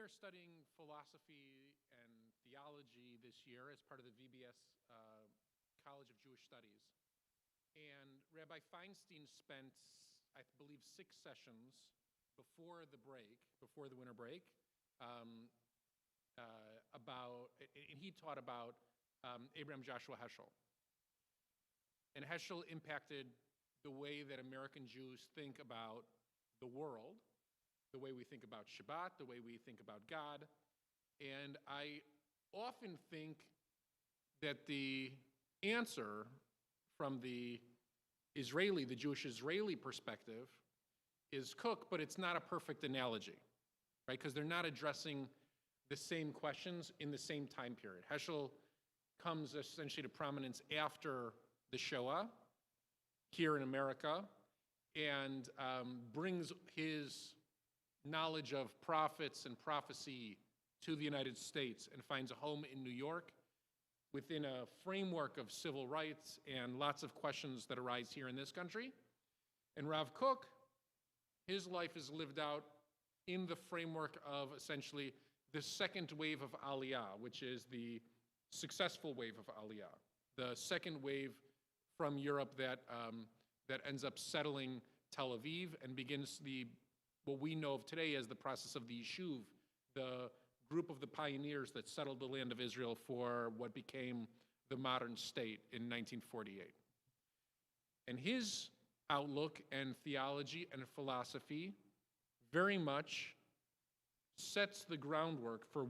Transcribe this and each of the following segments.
are studying philosophy and theology this year as part of the VBS College of Jewish Studies. And Rabbi Feinstein spent, I believe, 6 sessions before the winter break, and he taught about Abraham Joshua Heschel. And Heschel impacted the way that American Jews think about the world, the way we think about Shabbat, the way we think about God. And I often think that the answer from the Jewish Israeli perspective is Kook, but it's not a perfect analogy, right? Because they're not addressing the same questions in the same time period. Heschel comes essentially to prominence after the Shoah here in America and brings his knowledge of prophets and prophecy to the United States and finds a home in New York within a framework of civil rights and lots of questions that arise here in this country. And Rav Kook, his life is lived out in the framework of essentially the second wave of Aliyah, which is the successful wave of Aliyah, the second wave from Europe that ends up settling Tel Aviv and begins what we know of today as the process of the Yishuv, the group of the pioneers that settled the land of Israel for what became the modern state in 1948. And his outlook and theology and philosophy very much sets the groundwork for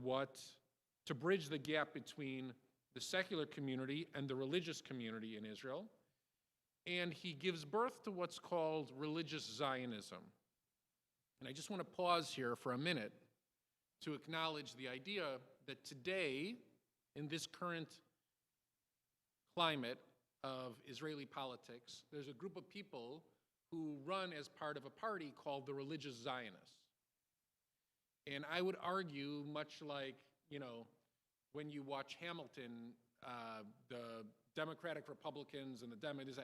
to bridge the gap between the secular community and the religious community in Israel. And he gives birth to what's called religious Zionism. And I just want to pause here for a minute to acknowledge the idea that today, in this current climate of Israeli politics, there's a group of people who run as part of a party called the religious Zionists. And I would argue, much like, when you watch Hamilton, the Democratic Republicans and the Democrats,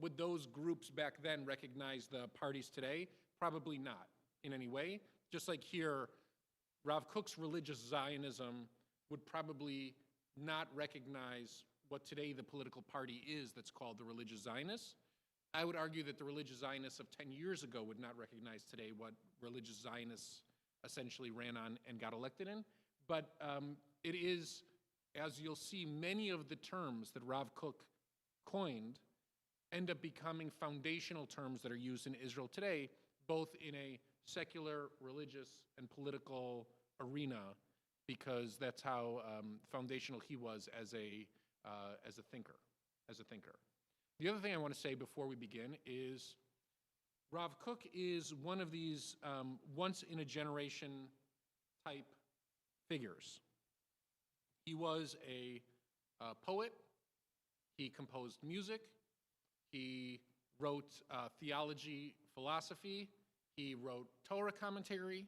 would those groups back then recognize the parties today? Probably not in any way. Just like here, Rav Kook's religious Zionism would probably not recognize what today the political party is that's called the religious Zionists. I would argue that the religious Zionists of 10 years ago would not recognize today what religious Zionists essentially ran on and got elected in. But it is, as you'll see, many of the terms that Rav Kook coined end up becoming foundational terms that are used in Israel today, both in a secular, religious, and political arena, because that's how foundational he was as a thinker. The other thing I want to say before we begin is Rav Kook is one of these once-in-a-generation type figures. He was a poet. He composed music. He wrote theology, philosophy. He wrote Torah commentary.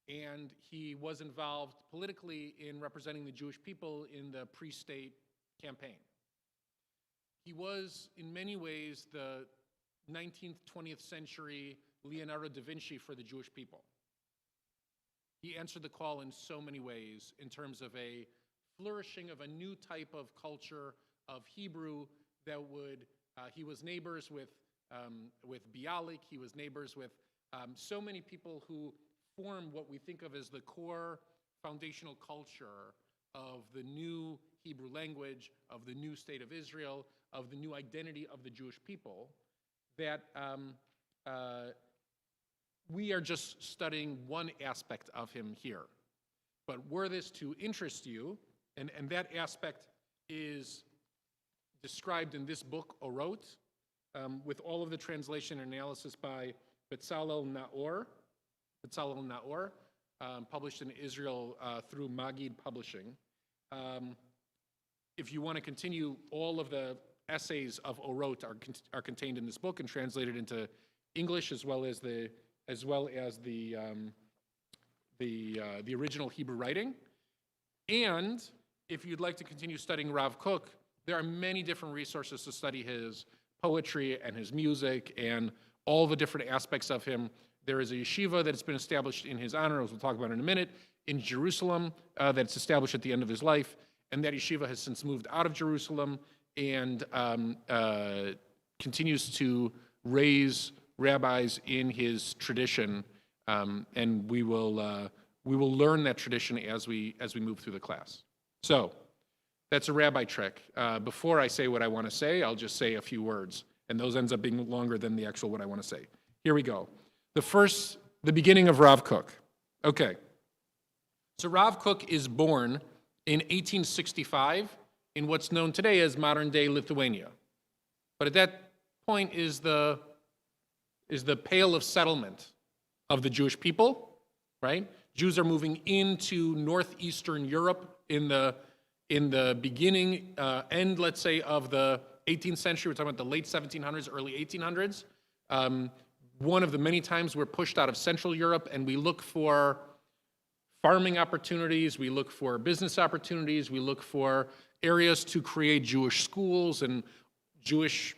And he was involved politically in representing the Jewish people in the pre-state campaign. He was, in many ways, the 19th, 20th century Leonardo da Vinci for the Jewish people. He answered the call in so many ways in terms of a flourishing of a new type of culture of Hebrew that he was neighbors with Bialik, he was neighbors with so many people who form what we think of as the core foundational culture of the new Hebrew language, of the new state of Israel, of the new identity of the Jewish people, that we are just studying one aspect of him here. But were this to interest you, and that aspect is described in this book, Orot, with all of the translation and analysis by Bezalel Naor, published in Israel through Magid Publishing. If you want to continue, all of the essays of Orot are contained in this book and translated into English as well as the original Hebrew writing. And if you'd like to continue studying Rav Kook, there are many different resources to study his poetry and his music and all the different aspects of him. There is a yeshiva that's been established in his honor, as we'll talk about in a minute, in Jerusalem, that's established at the end of his life. And that yeshiva has since moved out of Jerusalem and continues to raise rabbis in his tradition. And we will learn that tradition as we move through the class. So that's a rabbi trick. Before I say what I want to say, I'll just say a few words. And those ends up being longer than the actual what I want to say. Here we go. The beginning of Rav Kook. Okay. So Rav Kook is born in 1865 in what's known today as modern-day Lithuania. But at that point is the pale of settlement of the Jewish people, right? Jews are moving into northeastern Europe in the beginning, end, let's say, of the 18th century. We're talking about the late 1700s, early 1800s. One of the many times we're pushed out of Central Europe, and we look for farming opportunities, we look for business opportunities, we look for areas to create Jewish schools and Jewish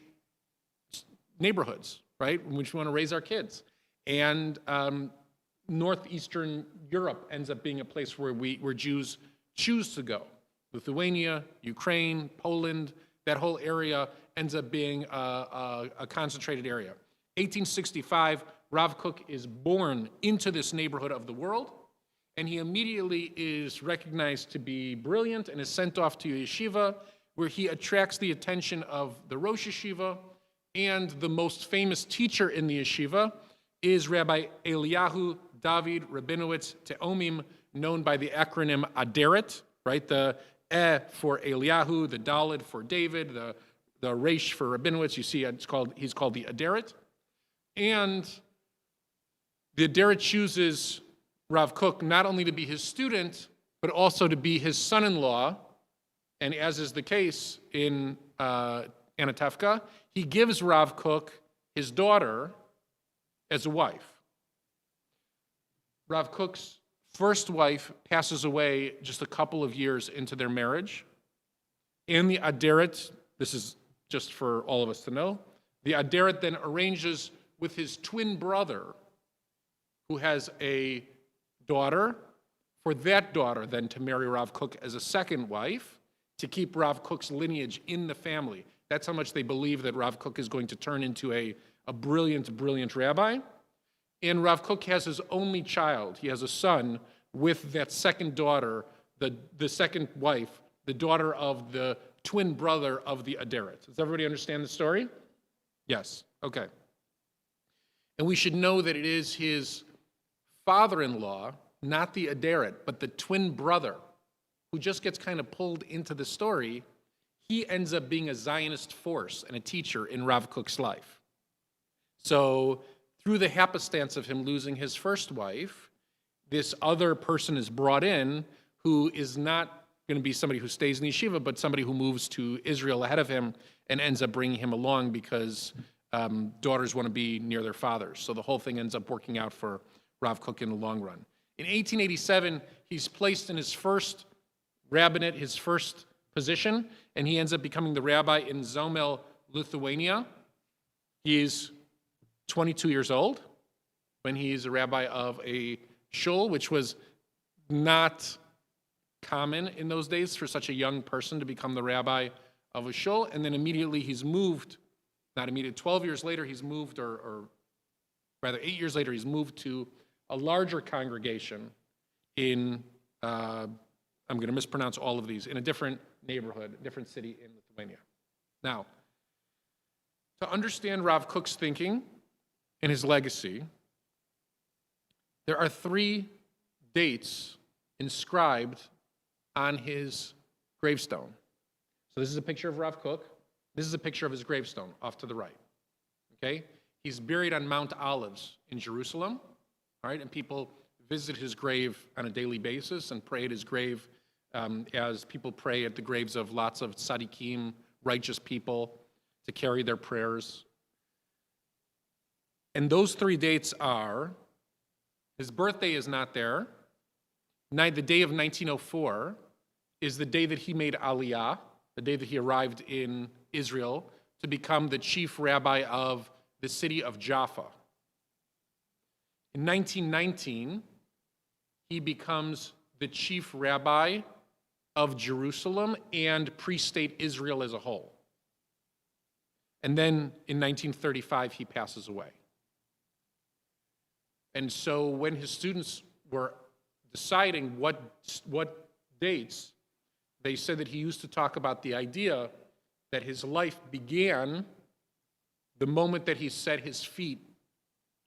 neighborhoods, right, in which we want to raise our kids. And northeastern Europe ends up being a place where Jews choose to go. Lithuania, Ukraine, Poland, that whole area ends up being a concentrated area. 1865, Rav Kook is born into this neighborhood of the world, and he immediately is recognized to be brilliant and is sent off to a yeshiva, where he attracts the attention of the Rosh Yeshiva, and the most famous teacher in the yeshiva is Rabbi Eliyahu David Rabinowitz Teomim, known by the acronym Aderet, right? The for Eliyahu, the Dalet for David, the Resh for Rabinowitz. You see, he's called the Aderet. And the Aderet chooses Rav Kook not only to be his student, but also to be his son-in-law. And as is the case in Anatevka, he gives Rav Kook his daughter as a wife. Rav Kook's first wife passes away just a couple of years into their marriage. And the Aderet, this is just for all of us to know, the Aderet then arranges with his twin brother, who has a daughter, for that daughter then to marry Rav Kook as a second wife, to keep Rav Kook's lineage in the family. That's how much they believe that Rav Kook is going to turn into a brilliant, brilliant rabbi. And Rav Kook has his only child. He has a son with that second daughter, the second wife, the daughter of the twin brother of the Aderet. Does everybody understand the story? Yes. Okay. And we should know that it is his father-in-law, not the Aderet, but the twin brother, who just gets kind of pulled into the story. He ends up being a Zionist force and a teacher in Rav Kook's life. So through the happenstance of him losing his first wife, this other person is brought in who is not going to be somebody who stays in the yeshiva, but somebody who moves to Israel ahead of him and ends up bringing him along because daughters want to be near their fathers. So the whole thing ends up working out for Rav Kook in the long run. In 1887, he's placed in his first rabbinate, his first position, and he ends up becoming the rabbi in Zomel, Lithuania. He's 22 years old when he's a rabbi of a shul, which was not common in those days for such a young person to become the rabbi of a shul. And then immediately he's moved, not immediately, 12 years later he's moved, or rather 8 years later he's moved to a larger congregation in, I'm going to mispronounce all of these, in a different neighborhood, a different city in Lithuania. Now, to understand Rav Kook's thinking and his legacy, there are 3 dates inscribed on his gravestone. So this is a picture of Rav Kook. This is a picture of his gravestone off to the right. Okay? He's buried on Mount Olives in Jerusalem. All right? And people visit his grave on a daily basis and pray at his grave as people pray at the graves of lots of tzaddikim, righteous people, to carry their prayers. And those 3 dates are, his birthday is not there. The day of 1904 is the day that he made Aliyah, the day that he arrived in Israel to become the chief rabbi of the city of Jaffa. In 1919, he becomes the chief rabbi of Jerusalem and pre-state Israel as a whole. And then in 1935, he passes away. And so when his students were deciding what dates, they said that he used to talk about the idea that his life began the moment that he set his feet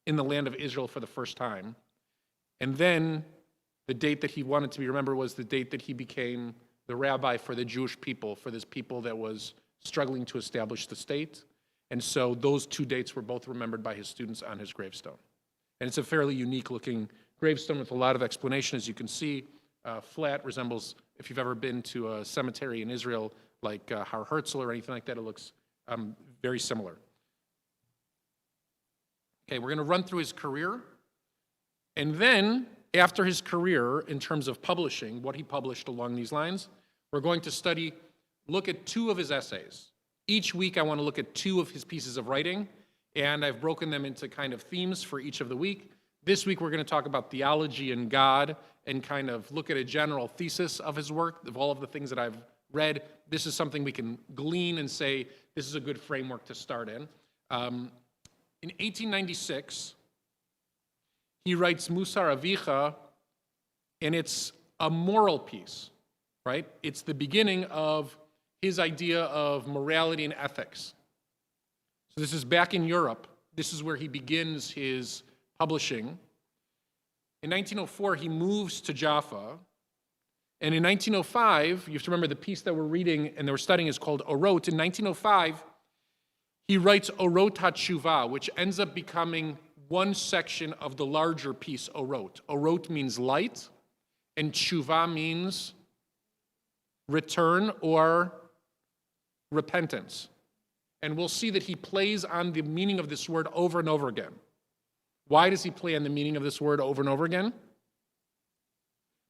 in the land of Israel for the first time. And then the date that he wanted to be remembered was the date that he became the rabbi for the Jewish people, for this people that was struggling to establish the state. And so those two dates were both remembered by his students on his gravestone. And it's a fairly unique looking gravestone with a lot of explanation. As you can see, flat, resembles, if you've ever been to a cemetery in Israel like Har Herzl or anything like that, it looks very similar. Okay, we're going to run through his career. And then, after his career, in terms of publishing, what he published along these lines, we're going to look at two of his essays. Each week, I want to look at two of his pieces of writing, and I've broken them into kind of themes for each of the week. This week, we're going to talk about theology and God and kind of look at a general thesis of his work, of all of the things that I've read. This is something we can glean and say, this is a good framework to start in. In 1896, he writes Musar Avicha, and it's a moral piece, right? It's the beginning of his idea of morality and ethics. So this is back in Europe. This is where he begins his publishing. In 1904, he moves to Jaffa. And in 1905, you have to remember the piece that we're reading and that we're studying is called Orot. In 1905, he writes Orot HaTshuva, which ends up becoming one section of the larger piece, Orot. Orot means light, and Tshuva means return or repentance. And we'll see that he plays on the meaning of this word over and over again. Why does he play on the meaning of this word over and over again?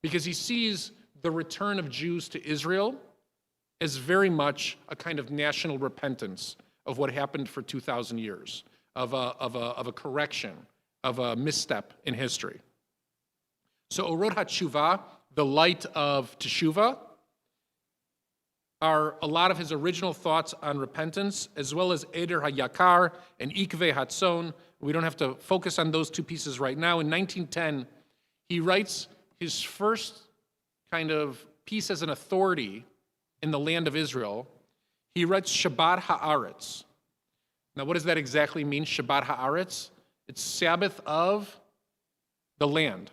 Because he sees the return of Jews to Israel as very much a kind of national repentance of what happened for 2,000 years, of a correction, of a misstep in history. So Orot HaTshuva, the light of Teshuvah, are a lot of his original thoughts on repentance, as well as Eder HaYakar and Ikve Hatzon. We don't have to focus on those two pieces right now. In 1910, he writes his first kind of piece as an authority in the land of Israel. He writes Shabbat Haaretz. Now, what does that exactly mean, Shabbat Haaretz? It's Sabbath of the land,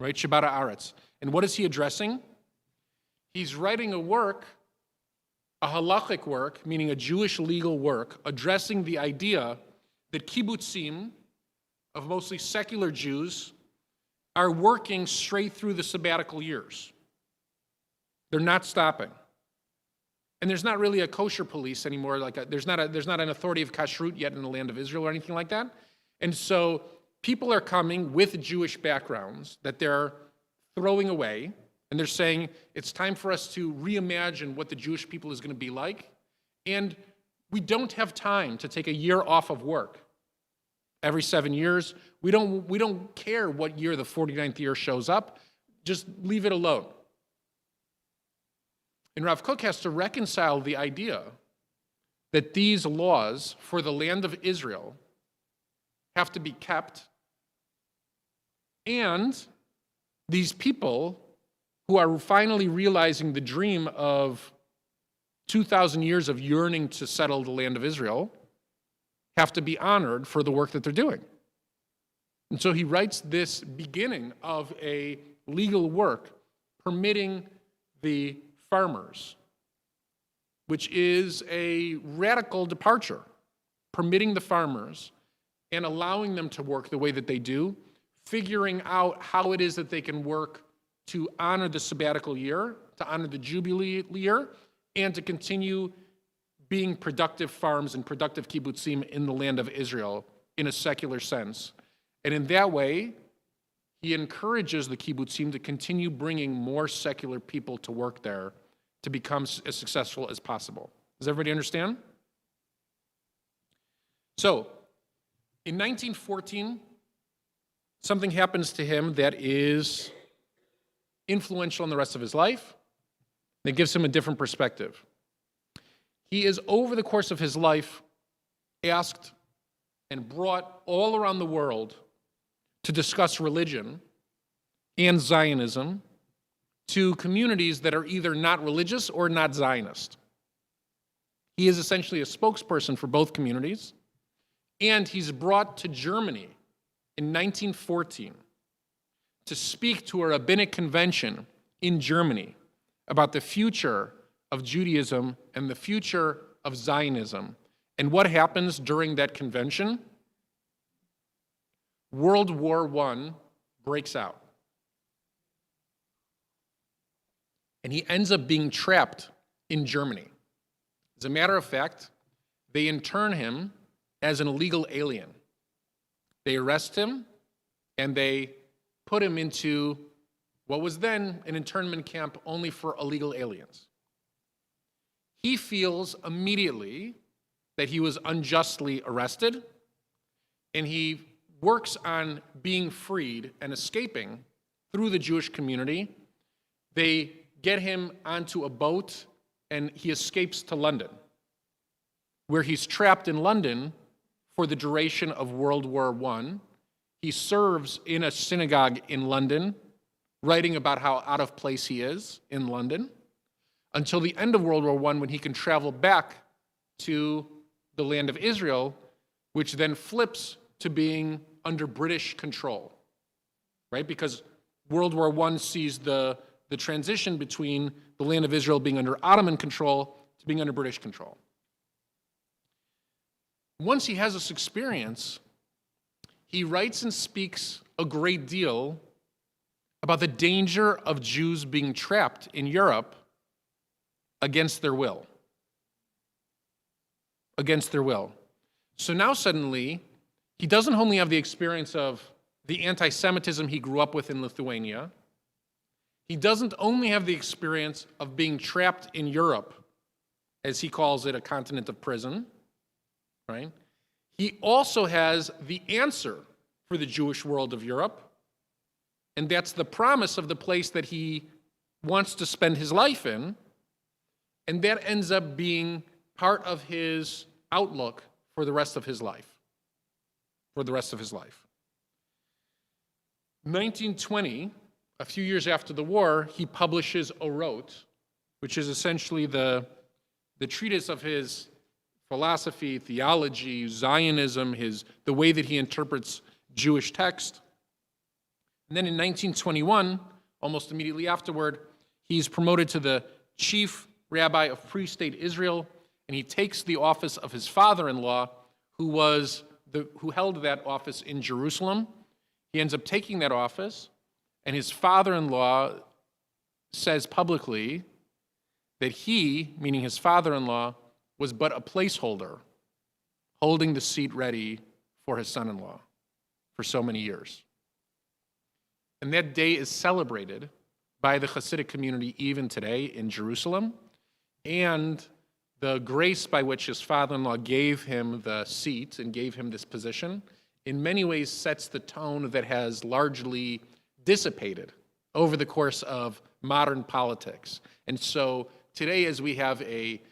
right? Shabbat Haaretz. And what is he addressing? He's writing a work, a halachic work, meaning a Jewish legal work, addressing the idea that kibbutzim, of mostly secular Jews, are working straight through the sabbatical years. They're not stopping. And there's not really a kosher police anymore. There's not an authority of kashrut yet in the land of Israel or anything like that. And so people are coming with Jewish backgrounds that they're throwing away, and they're saying it's time for us to reimagine what the Jewish people is going to be like. And we don't have time to take a year off of work every 7 years. We don't care what year the 49th year shows up. Just leave it alone. And Rav Kook has to reconcile the idea that these laws for the land of Israel have to be kept, and these people who are finally realizing the dream of 2,000 years of yearning to settle the land of Israel have to be honored for the work that they're doing. And so he writes this beginning of a legal work permitting the farmers, which is a radical departure, permitting the farmers and allowing them to work the way that they do, figuring out how it is that they can work to honor the sabbatical year, to honor the Jubilee year, and to continue being productive farms and productive kibbutzim in the land of Israel in a secular sense. And in that way, he encourages the kibbutzim to continue bringing more secular people to work there to become as successful as possible. Does everybody understand? So, in 1914, something happens to him that is influential in the rest of his life, that gives him a different perspective. He is, over the course of his life, asked and brought all around the world to discuss religion and Zionism to communities that are either not religious or not Zionist. He is essentially a spokesperson for both communities, and he's brought to Germany in 1914 to speak to a rabbinic convention in Germany about the future of Judaism and the future of Zionism. And what happens during that convention? World War I breaks out. And he ends up being trapped in Germany. As a matter of fact, they intern him as an illegal alien. They arrest him, and they put him into what was then an internment camp only for illegal aliens. He feels immediately that he was unjustly arrested, and he works on being freed and escaping through the Jewish community. They get him onto a boat, and he escapes to London, where he's trapped in London for the duration of World War I. He serves in a synagogue in London, writing about how out of place he is in London, until the end of World War I, when he can travel back to the land of Israel, which then flips to being under British control, right? Because World War I sees the transition between the land of Israel being under Ottoman control to being under British control. Once he has this experience, he writes and speaks a great deal about the danger of Jews being trapped in Europe against their will. Against their will. So now suddenly, he doesn't only have the experience of the anti-Semitism he grew up with in Lithuania. He doesn't only have the experience of being trapped in Europe, as he calls it, a continent of prison, right? He also has the answer for the Jewish world of Europe, and that's the promise of the place that he wants to spend his life in, and that ends up being part of his outlook for the rest of his life. For the rest of his life. 1920, a few years after the war, he publishes Orot, which is essentially the treatise of his philosophy, theology, Zionism, the way that he interprets Jewish text. And then in 1921, almost immediately afterward, he's promoted to the chief rabbi of pre-state Israel, and he takes the office of his father-in-law, who held that office in Jerusalem. He ends up taking that office, and his father-in-law says publicly that he, meaning his father-in-law, was but a placeholder, holding the seat ready for his son-in-law for so many years. And that day is celebrated by the Hasidic community even today in Jerusalem, and the grace by which his father-in-law gave him the seat and gave him this position in many ways sets the tone that has largely dissipated over the course of modern politics. And so today, as we have a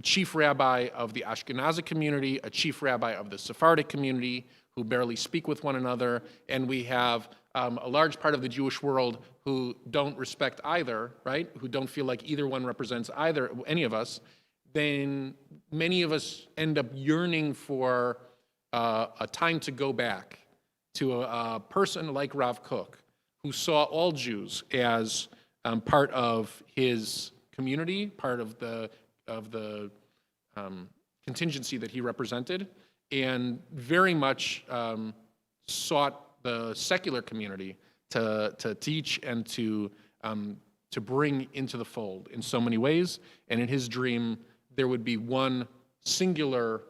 chief rabbi of the Ashkenazi community, a chief rabbi of the Sephardic community who barely speak with one another, and we have a large part of the Jewish world who don't respect either, right? Who don't feel like either one represents any of us, then many of us end up yearning for a time to go back to a person like Rav Kook, who saw all Jews as part of his community, part of the contingency that he represented, and very much sought the secular community to teach and to bring into the fold in so many ways. And in his dream, there would be one singular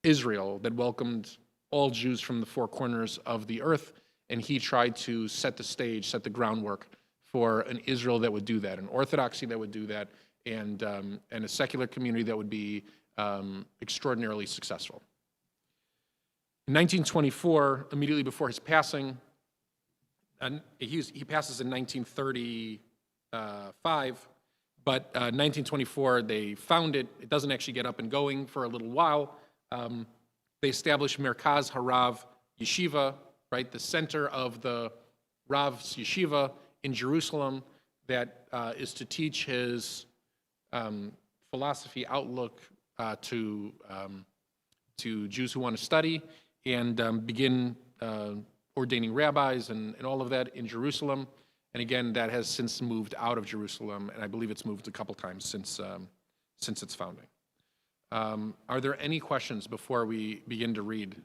Israel that welcomed all Jews from the four corners of the earth, and he tried to set the stage, set the groundwork for an Israel that would do that, an orthodoxy that would do that, and a secular community that would be extraordinarily successful. In 1924, immediately before his passing, and he passes in 1935, but 1924 they found it. It doesn't actually get up and going for a little while. They established Merkaz Harav Yeshiva, right, the center of the Rav's Yeshiva in Jerusalem that is to teach his philosophy outlook to Jews who want to study and begin ordaining rabbis and all of that in Jerusalem. And again, that has since moved out of Jerusalem, and I believe it's moved a couple times since its founding. Are there any questions before we begin to read?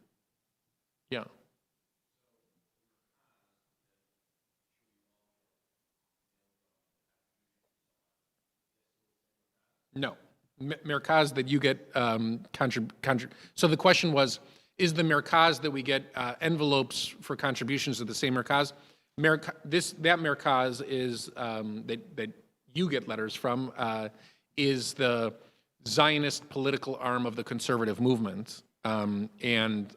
Yeah. No. Merkaz that you get so the question was, is the Merkaz that we get envelopes for contributions of the same Merkaz? That Merkaz is that you get letters from is the Zionist political arm of the conservative movement, and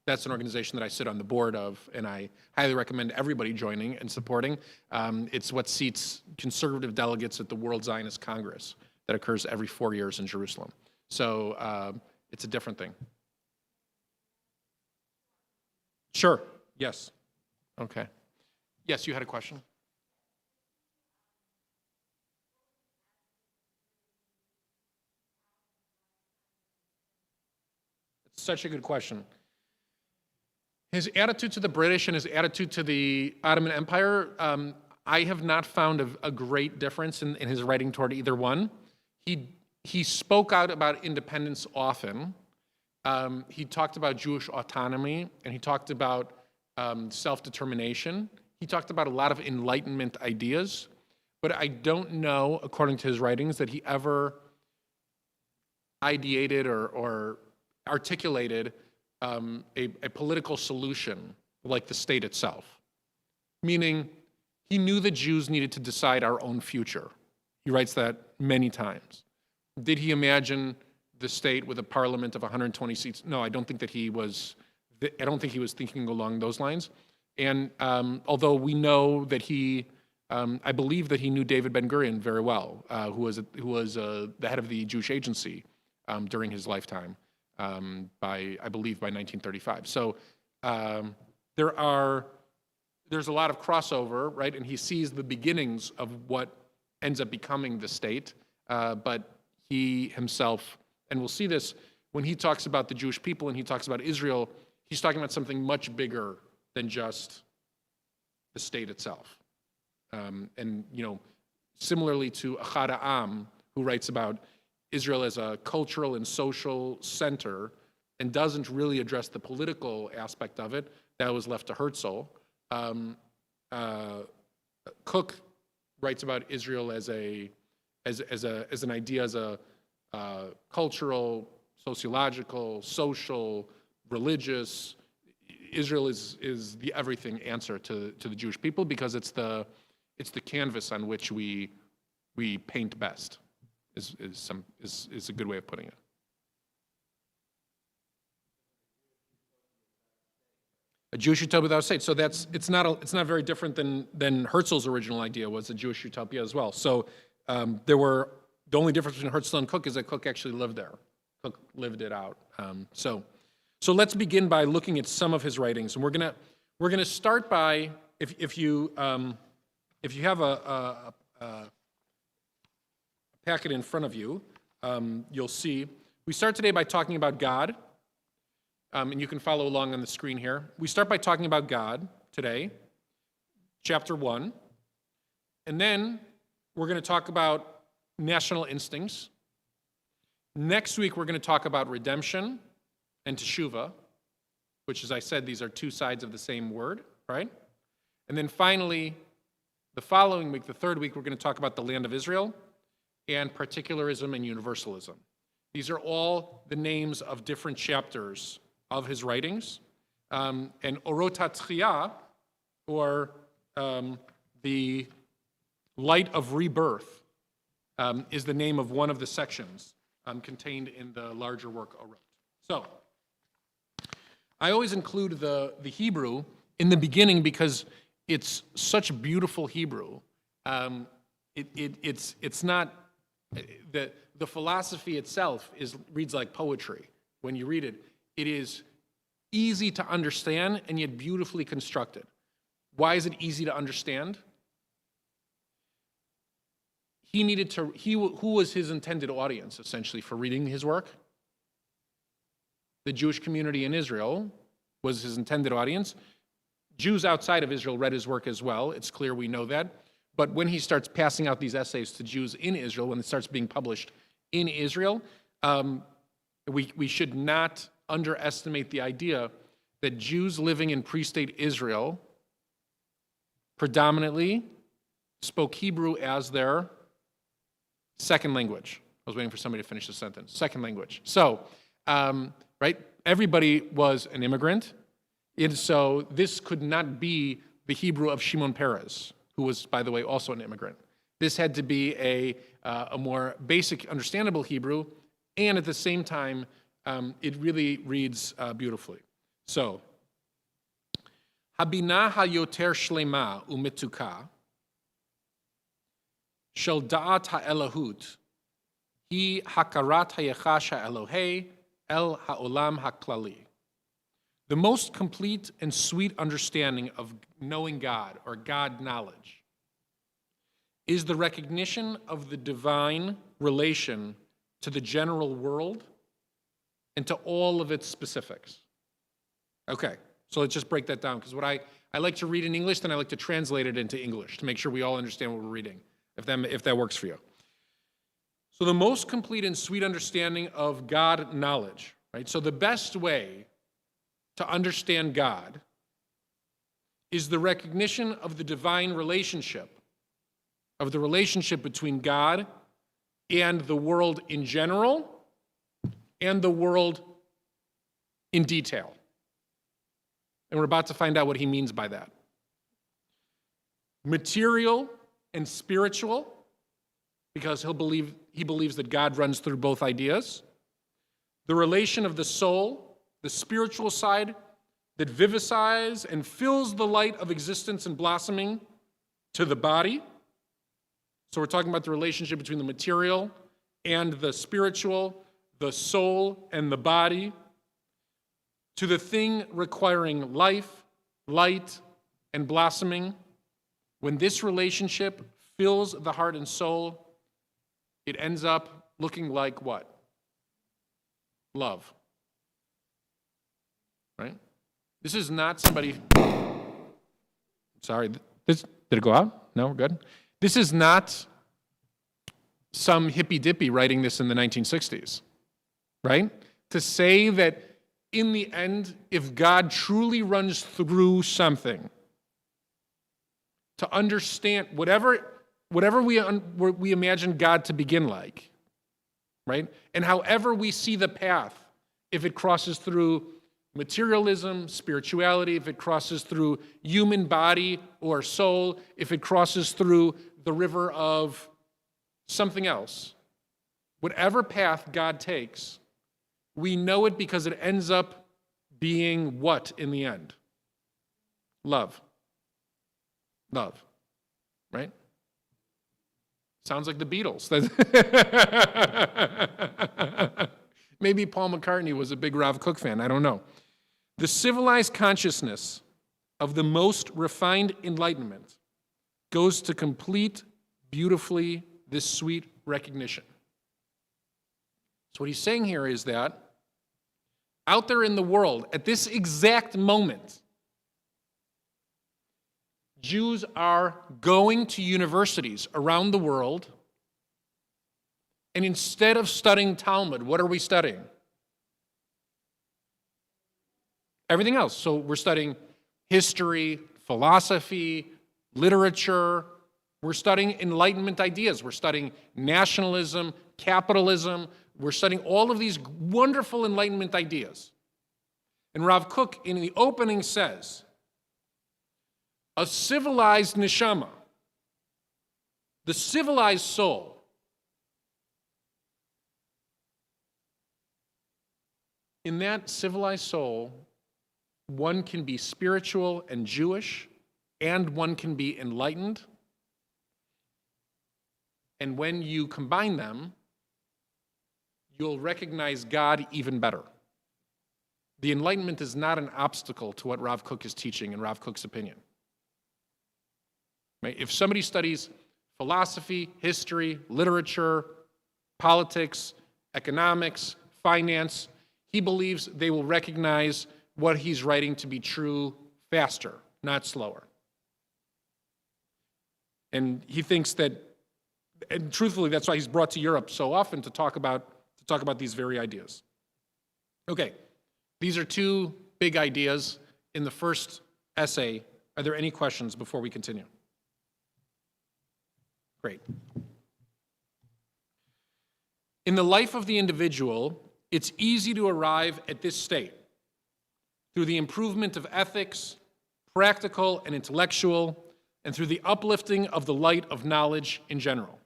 that's an organization that I sit on the board of, and I highly recommend everybody joining and supporting. It's what seats conservative delegates at the World Zionist Congress that occurs every 4 years in Jerusalem. So it's a different thing. Sure. Yes. Okay. Yes, you had a question? It's such a good question. His attitude to the British and his attitude to the Ottoman Empire, I have not found a great difference in his writing toward either one. He spoke out about independence often. He talked about Jewish autonomy, and he talked about self-determination. He talked about a lot of Enlightenment ideas, but I don't know, according to his writings, that he ever ideated or articulated a political solution like the state itself. Meaning, he knew the Jews needed to decide our own future. He writes that many times. Did he imagine the state with a parliament of 120 seats? No, I don't think he was thinking along those lines. And although we know that I believe that he knew David Ben-Gurion very well, who was the head of the Jewish Agency during his lifetime, I believe by 1935. So there's a lot of crossover, right? And he sees the beginnings of what ends up becoming the state, but he himself, and we'll see this when he talks about the Jewish people and he talks about Israel, he's talking about something much bigger than just the state itself. And, similarly to Achad Ha'am, who writes about Israel as a cultural and social center and doesn't really address the political aspect of it, that was left to Herzl. Kook writes about Israel as an idea, as a cultural, sociological, social, religious. Israel is the everything answer to the Jewish people because it's the canvas on which we paint best. Is a good way of putting it. A Jewish utopia without a state. So it's not very different than Herzl's original idea was a Jewish utopia as well. So the only difference between Herzl and Kook is that Kook actually lived there. Kook lived it out. So let's begin by looking at some of his writings, and we're gonna start by if you have a packet in front of you, you'll see we start today by talking about God. And you can follow along on the screen here. We start by talking about God today, chapter 1. And then we're going to talk about national instincts. Next week, we're going to talk about redemption and teshuvah, which, as I said, these are two sides of the same word, right? And then finally, the following week, the third week, we're going to talk about the land of Israel and particularism and universalism. These are all the names of different chapters of his writings. And Orot HaTchiyah, or the light of rebirth, is the name of one of the sections contained in the larger work Orot. So, I always include the Hebrew in the beginning because it's such beautiful Hebrew. It's not, the philosophy itself reads like poetry. When you read it, it is easy to understand and yet beautifully constructed. Why is it easy to understand? Who was his intended audience, essentially, for reading his work? The Jewish community in Israel was his intended audience. Jews outside of Israel read his work as well. It's clear we know that. But when he starts passing out these essays to Jews in Israel, when it starts being published in Israel, we should not underestimate the idea that Jews living in pre-state Israel predominantly spoke Hebrew as their second language. I was waiting for somebody to finish the sentence. Second language. So, right, everybody was an immigrant. And so this could not be the Hebrew of Shimon Peres, who was, by the way, also an immigrant. This had to be a more basic, understandable Hebrew, and at the same time, it really reads beautifully. So, Habina hayoter shlema umetuka shel da'at ha'elahut hi hakarat hayechash ha'elohei el ha'olam ha'klali. The most complete and sweet understanding of knowing God, or God knowledge, is the recognition of the divine relation to the general world and to all of its specifics. Okay, so let's just break that down, because what I like to read in English, then I like to translate it into English to make sure we all understand what we're reading, if that works for you. So the most complete and sweet understanding of God knowledge, right? So the best way to understand God is the recognition of the divine relationship, of the relationship between God and the world in general and the world in detail. And we're about to find out what he means by that. Material and spiritual, because he believes that God runs through both ideas. The relation of the soul, the spiritual side that vivifies and fills the light of existence and blossoming to the body. So we're talking about the relationship between the material and the spiritual, the soul and the body, to the thing requiring life, light, and blossoming. When this relationship fills the heart and soul, it ends up looking like what? Love. Right? This is not somebody... Sorry, did it go out? No, we're good? This is not some hippy-dippy writing this in the 1960s, right? To say that in the end, if God truly runs through something, to understand whatever we imagine God to begin like, right? And however we see the path, if it crosses through materialism, spirituality, if it crosses through human body or soul, if it crosses through the river of something else, whatever path God takes, we know it because it ends up being what in the end? Love. Love. Right? Sounds like the Beatles. Maybe Paul McCartney was a big Rav Kook fan. I don't know. The civilized consciousness of the most refined enlightenment goes to complete beautifully this sweet recognition. So what he's saying here is that out there in the world, at this exact moment, Jews are going to universities around the world, and instead of studying Talmud, what are we studying? Everything else. So we're studying history, philosophy, literature. We're studying Enlightenment ideas. We're studying nationalism, capitalism. We're studying all of these wonderful Enlightenment ideas. And Rav Kook, in the opening, says, a civilized neshama, the civilized soul, in that civilized soul, one can be spiritual and Jewish, and one can be enlightened. And when you combine them, you'll recognize God even better. The Enlightenment is not an obstacle to what Rav Kook is teaching in Rav Kook's opinion. Right? If somebody studies philosophy, history, literature, politics, economics, finance, he believes they will recognize what he's writing to be true faster, not slower. And he thinks that, and truthfully, that's why he's brought to Europe so often to talk about these very ideas. Okay, these are two big ideas in the first essay. Are there any questions before we continue? Great. In the life of the individual, it's easy to arrive at this state through the improvement of ethics, practical and intellectual, and through the uplifting of the light of knowledge in general.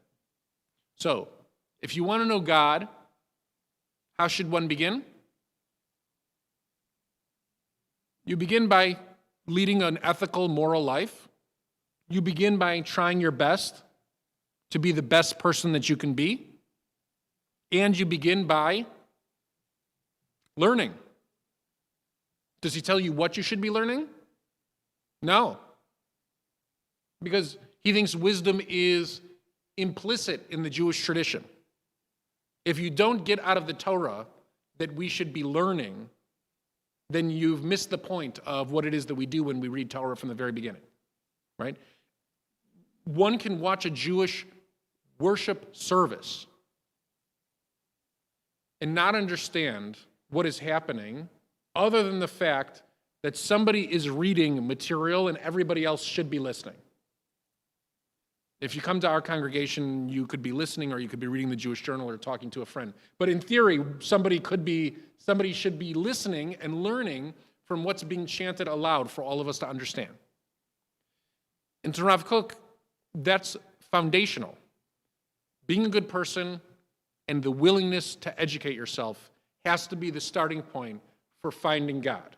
So, if you want to know God, how should one begin? You begin by leading an ethical, moral life. You begin by trying your best to be the best person that you can be. And you begin by learning. Does he tell you what you should be learning? No. Because he thinks wisdom is implicit in the Jewish tradition. If you don't get out of the Torah that we should be learning, then you've missed the point of what it is that we do when we read Torah from the very beginning, right? One can watch a Jewish worship service and not understand what is happening other than the fact that somebody is reading material and everybody else should be listening. If you come to our congregation, you could be listening or you could be reading the Jewish Journal or talking to a friend. But in theory, somebody should be listening and learning from what's being chanted aloud for all of us to understand. And to Rav Kook, that's foundational. Being a good person and the willingness to educate yourself has to be the starting point for finding God.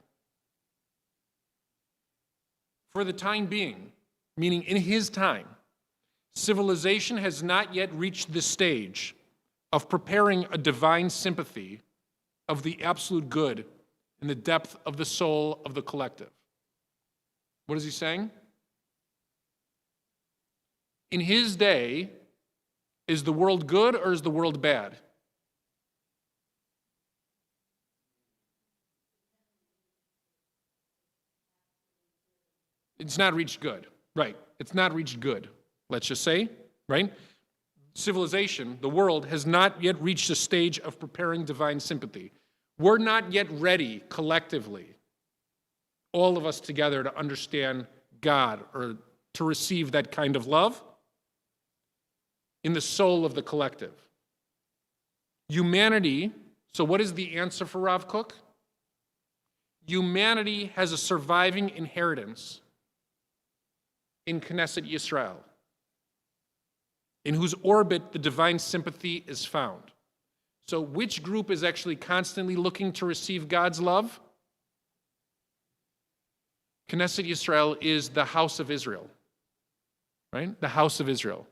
For the time being, meaning in his time, civilization has not yet reached the stage of preparing a divine sympathy of the absolute good in the depth of the soul of the collective. What is he saying? In his day, is the world good or is the world bad? It's not reached good. Right. It's not reached good. Let's just say, right? Civilization, the world, has not yet reached a stage of preparing divine sympathy. We're not yet ready, collectively, all of us together, to understand God or to receive that kind of love in the soul of the collective. Humanity, so what is the answer for Rav Kook? Humanity has a surviving inheritance in Knesset Yisrael, in whose orbit the divine sympathy is found. So which group is actually constantly looking to receive God's love? Knesset Yisrael is the house of Israel, right? The house of Israel.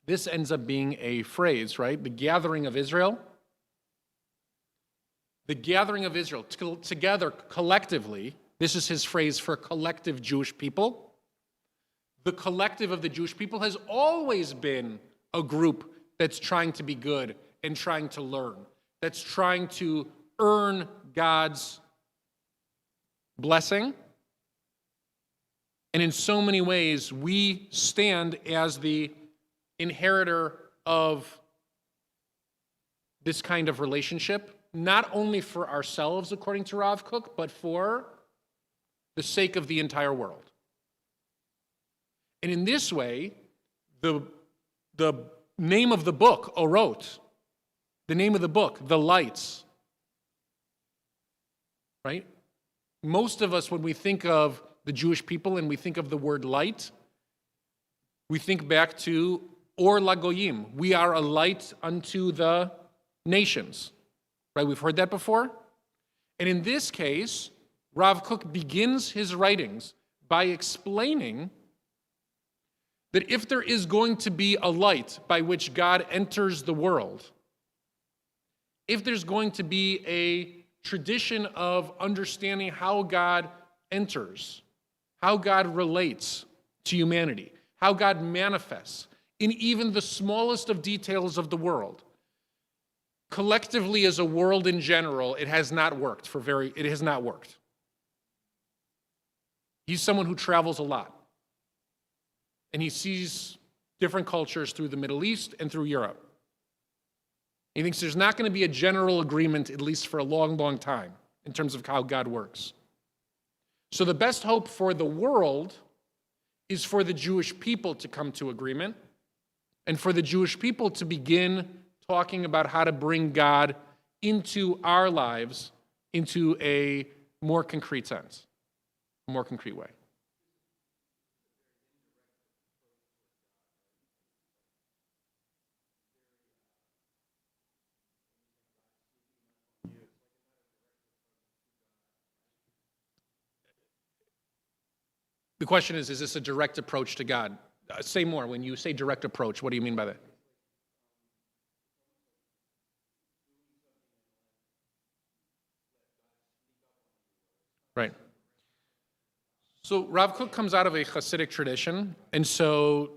This ends up being a phrase, right? The gathering of Israel. The gathering of Israel, together collectively, this is his phrase for collective Jewish people. The collective of the Jewish people has always been a group that's trying to be good and trying to learn, that's trying to earn God's blessing. And in so many ways, we stand as the inheritor of this kind of relationship, not only for ourselves, according to Rav Kook, but for the sake of the entire world. And in this way, the name of the book, Orot, the name of the book, The Lights, right? Most of us, when we think of the Jewish people and we think of the word light, we think back to Or Lagoyim. We are a light unto the nations, right? We've heard that before. And in this case, Rav Kook begins his writings by explaining that if there is going to be a light by which God enters the world, if there's going to be a tradition of understanding how God enters, how God relates to humanity, how God manifests in even the smallest of details of the world, collectively as a world in general, it has not worked. It has not worked. He's someone who travels a lot. And he sees different cultures through the Middle East and through Europe. He thinks there's not going to be a general agreement, at least for a long, long time, in terms of how God works. So the best hope for the world is for the Jewish people to come to agreement and for the Jewish people to begin talking about how to bring God into our lives into a more concrete sense, a more concrete way. The question is this a direct approach to God? Say more. When you say direct approach, what do you mean by that? Right. So Rav Kook comes out of a Hasidic tradition, and so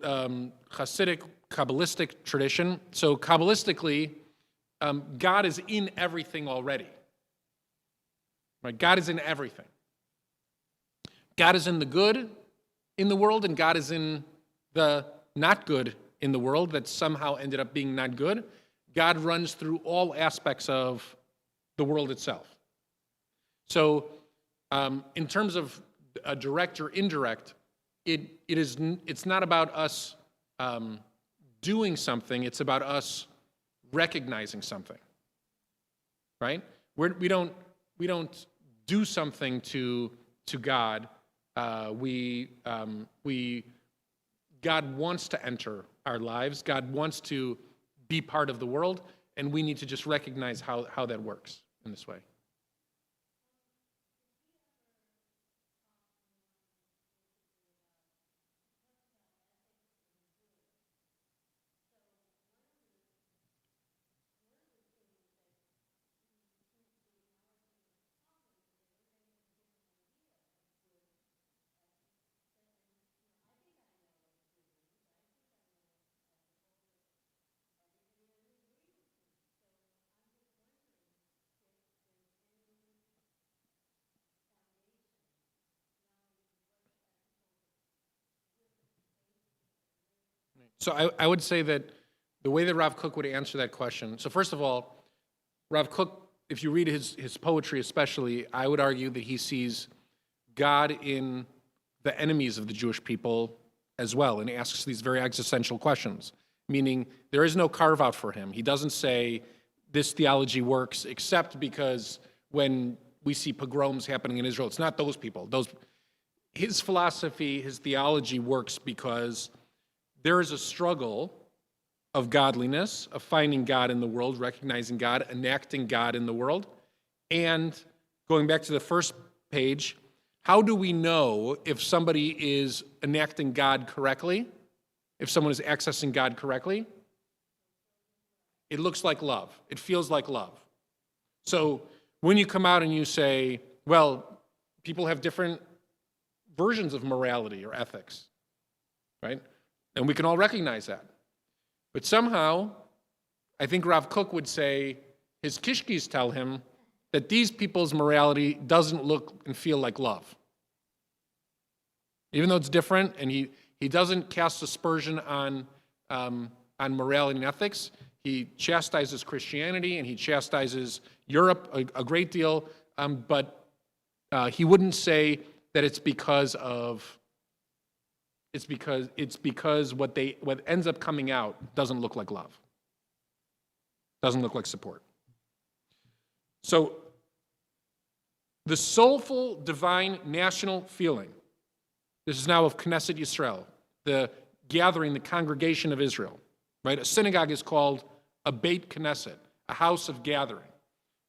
Hasidic, Kabbalistic tradition. So Kabbalistically, God is in everything already. Right? God is in everything. God is in the good in the world, and God is in the not good in the world that somehow ended up being not good. God runs through all aspects of the world itself. So in terms of a direct or indirect, it's not about us doing something, it's about us recognizing something, right? We don't do something to God. God wants to enter our lives. God wants to be part of the world, and we need to just recognize how that works in this way. So I would say that the way that Rav Kook would answer that question, so first of all, Rav Kook, if you read his poetry especially, I would argue that he sees God in the enemies of the Jewish people as well, and asks these very existential questions, meaning there is no carve-out for him. He doesn't say this theology works except because when we see pogroms happening in Israel, it's not those people. His philosophy, his theology works because there is a struggle of godliness, of finding God in the world, recognizing God, enacting God in the world. And going back to the first page, how do we know if somebody is enacting God correctly, if someone is accessing God correctly? It looks like love. It feels like love. So when you come out and you say, well, people have different versions of morality or ethics, right? And we can all recognize that. But somehow, I think Rav Kook would say his kishkis tell him that these people's morality doesn't look and feel like love. Even though it's different, and he doesn't cast aspersion on morality and ethics, he chastises Christianity and he chastises Europe a great deal, but he wouldn't say that it's because what ends up coming out doesn't look like love, doesn't look like support. So the soulful divine national feeling, this is now of Knesset Yisrael, the gathering, the congregation of Israel, right? A synagogue is called a Beit Knesset, a house of gathering.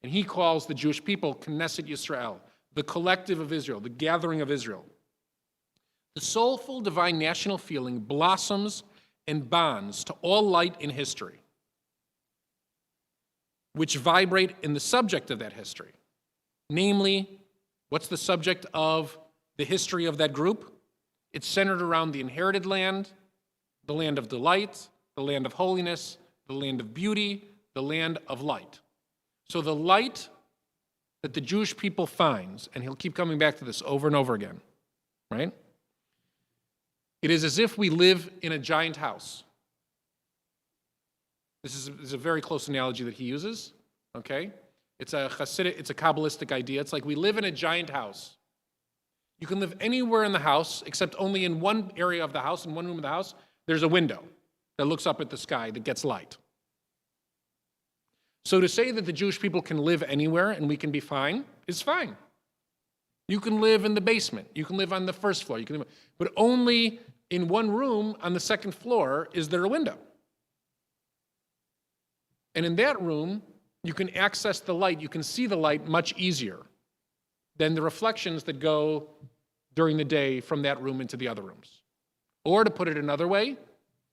And he calls the Jewish people Knesset Yisrael, the collective of Israel, the gathering of Israel. The soulful divine national feeling blossoms and bonds to all light in history, which vibrate in the subject of that history. Namely, what's the subject of the history of that group? It's centered around the inherited land, the land of delight, the land of holiness, the land of beauty, the land of light. So the light that the Jewish people finds, and he'll keep coming back to this over and over again, right? It is as if we live in a giant house. This is a very close analogy that he uses, okay? It's a Hasidic, it's a Kabbalistic idea. It's like we live in a giant house. You can live anywhere in the house, except only in one area of the house, in one room of the house, there's a window that looks up at the sky that gets light. So to say that the Jewish people can live anywhere and we can be fine is fine. You can live in the basement. You can live on the first floor. But only in one room on the second floor is there a window. And in that room, you can access the light. You can see the light much easier than the reflections that go during the day from that room into the other rooms. Or to put it another way,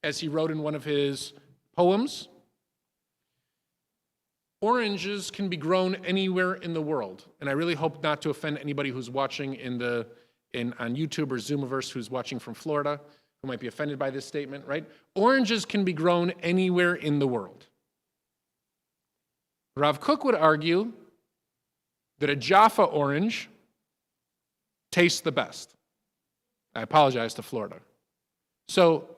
as he wrote in one of his poems, oranges can be grown anywhere in the world. And I really hope not to offend anybody who's watching on YouTube or Zoomiverse who's watching from Florida, who might be offended by this statement, right? Oranges can be grown anywhere in the world. Rav Kook would argue that a Jaffa orange tastes the best. I apologize to Florida. So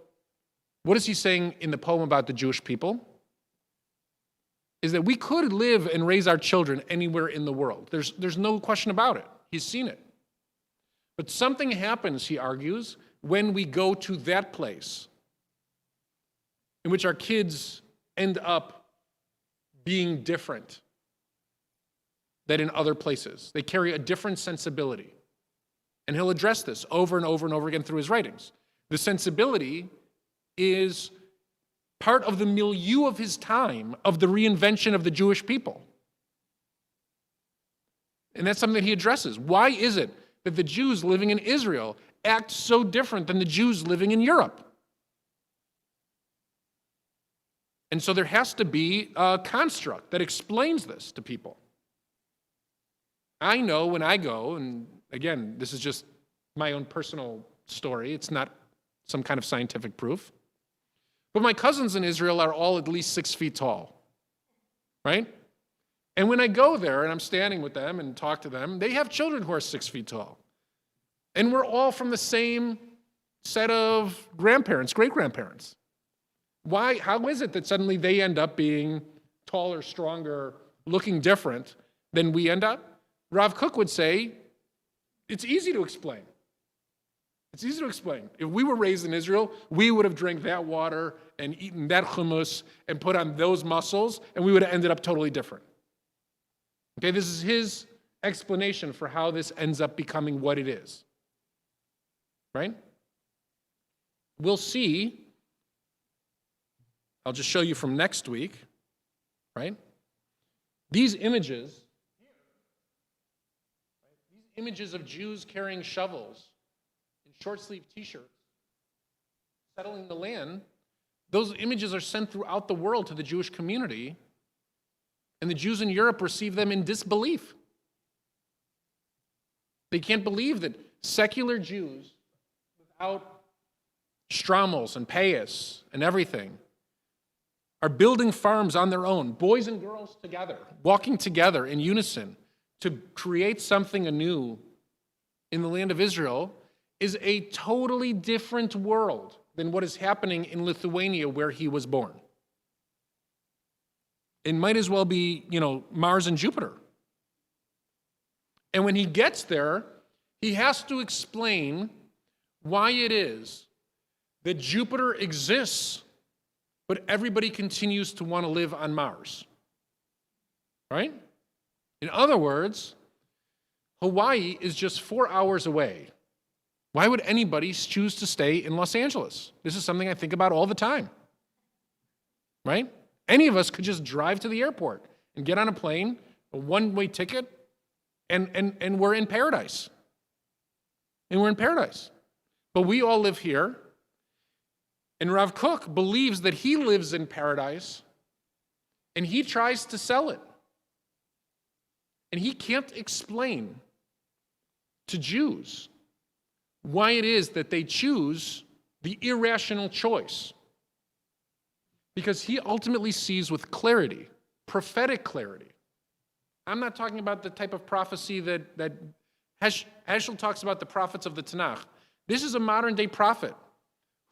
what is he saying in the poem about the Jewish people? Is that we could live and raise our children anywhere in the world. There's no question about it. He's seen it. But something happens, he argues, when we go to that place in which our kids end up being different than in other places. They carry a different sensibility. And he'll address this over and over and over again through his writings. The sensibility is part of the milieu of his time, of the reinvention of the Jewish people. And that's something that he addresses. Why is it that the Jews living in Israel act so different than the Jews living in Europe? And so there has to be a construct that explains this to people. I know when I go, and again, this is just my own personal story, it's not some kind of scientific proof, but my cousins in Israel are all at least 6 feet tall, right? And when I go there and I'm standing with them and talk to them, they have children who are 6 feet tall. And we're all from the same set of grandparents, great-grandparents. Why? How is it that suddenly they end up being taller, stronger, looking different than we end up? Rav Kook would say, it's easy to explain. It's easy to explain. If we were raised in Israel, we would have drank that water and eaten that hummus and put on those muscles, and we would have ended up totally different. Okay, this is his explanation for how this ends up becoming what it is. Right? We'll see. I'll just show you from next week, right? These images of Jews carrying shovels in short-sleeved t-shirts, settling the land, those images are sent throughout the world to the Jewish community, and the Jews in Europe receive them in disbelief. They can't believe that secular Jews, without Strommels and payas and everything, are building farms on their own, boys and girls together, walking together in unison to create something anew in the land of Israel, is a totally different world than what is happening in Lithuania where he was born. It might as well be, Mars and Jupiter. And when he gets there, he has to explain why it is that Jupiter exists, but everybody continues to want to live on Mars. Right? In other words, Hawaii is just 4 hours away. Why would anybody choose to stay in Los Angeles? This is something I think about all the time. Right? Any of us could just drive to the airport and get on a plane, a one-way ticket, And we're in paradise. And we're in paradise. But we all live here. And Rav Kook believes that he lives in paradise, and he tries to sell it. And he can't explain to Jews why it is that they choose the irrational choice. Because he ultimately sees with clarity, prophetic clarity. I'm not talking about the type of prophecy that Heschel talks about, the prophets of the Tanakh. This is a modern-day prophet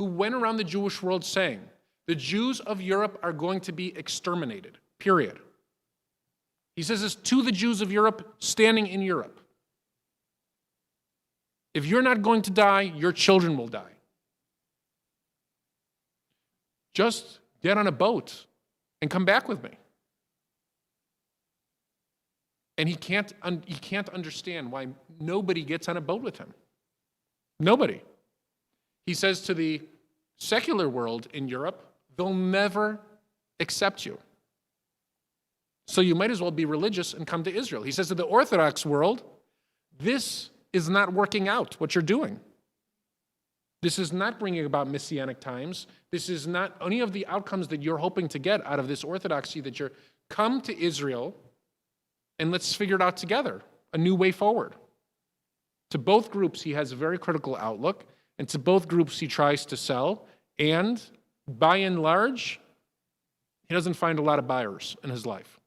who went around the Jewish world saying, the Jews of Europe are going to be exterminated, period. He says this to the Jews of Europe standing in Europe. If you're not going to die, your children will die. Just get on a boat and come back with me. And he can't understand why nobody gets on a boat with him. Nobody. He says to the secular world in Europe, they'll never accept you. So you might as well be religious and come to Israel. He says to the Orthodox world, this is not working out, what you're doing. This is not bringing about messianic times. This is not any of the outcomes that you're hoping to get out of this orthodoxy, that you're come to Israel and let's figure it out together, a new way forward. To both groups, he has a very critical outlook, and to both groups he tries to sell, and by and large, he doesn't find a lot of buyers in his life.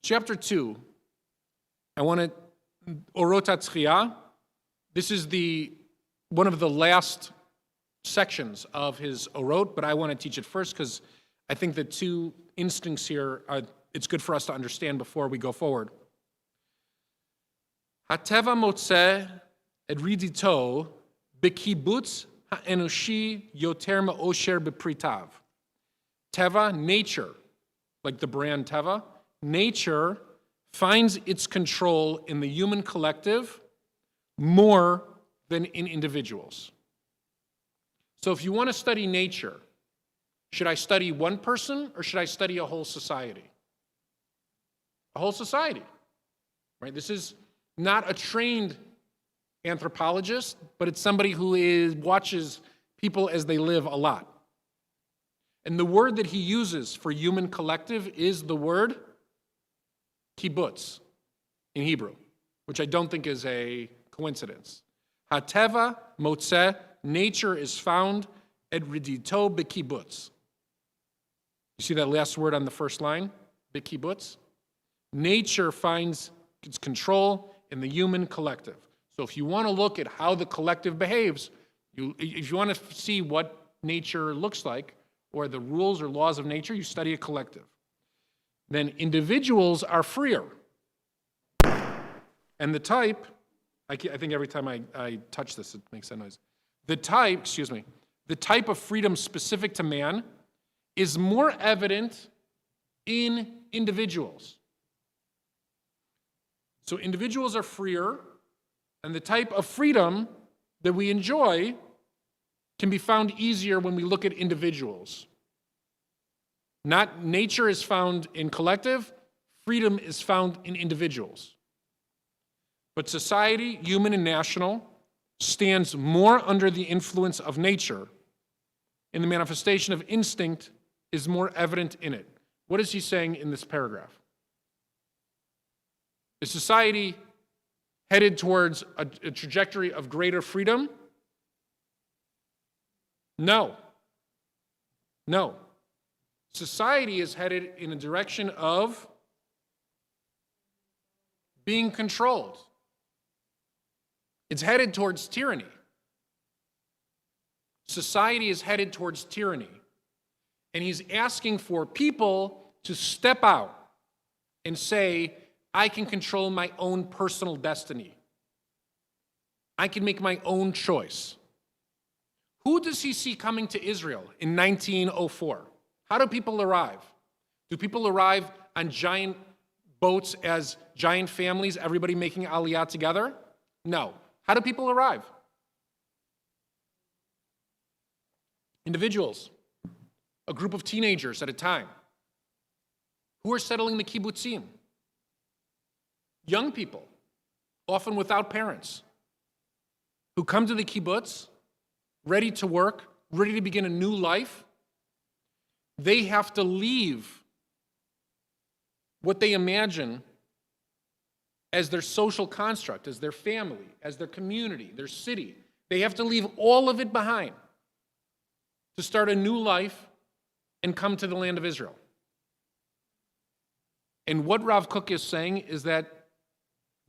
Chapter 2, I want to, Orot HaTchiyah. This is one of the last sections of his Orot, but I want to teach it first because I think the two instincts here, it's good for us to understand before we go forward. Hateva motzeh et ridito bekibutz ha'enoshi yoter ma'osher bepritav. Teva, nature, like the brand Teva, nature finds its control in the human collective more than in individuals. So if you want to study nature, should I study one person or should I study a whole society? A whole society, right? This is not a trained anthropologist, but it's somebody who watches people as they live a lot. And the word that he uses for human collective is the word kibbutz in Hebrew, which I don't think is a coincidence. Hateva motzeh, nature is found et ridito bekibbutz. You see that last word on the first line, bekibbutz? Nature finds its control in the human collective. So if you want to look at how the collective behaves, if you want to see what nature looks like, or the rules or laws of nature, you study a collective. Then individuals are freer. And the type, I think every time I touch this, it makes that noise. The type of freedom specific to man is more evident in individuals. So individuals are freer, and the type of freedom that we enjoy can be found easier when we look at individuals. Not nature is found in collective, freedom is found in individuals. But society, human and national, stands more under the influence of nature, and the manifestation of instinct is more evident in it. What is he saying in this paragraph? Is society headed towards a trajectory of greater freedom? No. No. Society is headed in a direction of being controlled. It's headed towards tyranny. Society is headed towards tyranny. And he's asking for people to step out and say, I can control my own personal destiny. I can make my own choice. Who does he see coming to Israel in 1904? How do people arrive? Do people arrive on giant boats as giant families, everybody making aliyah together? No. How do people arrive? Individuals, a group of teenagers at a time. Who are settling the kibbutzim? young people, often without parents, who come to the kibbutz, ready to work, ready to begin a new life. They have to leave what they imagine as their social construct, as their family, as their community, their city. They have to leave all of it behind to start a new life and come to the land of Israel. And what Rav Kook is saying is that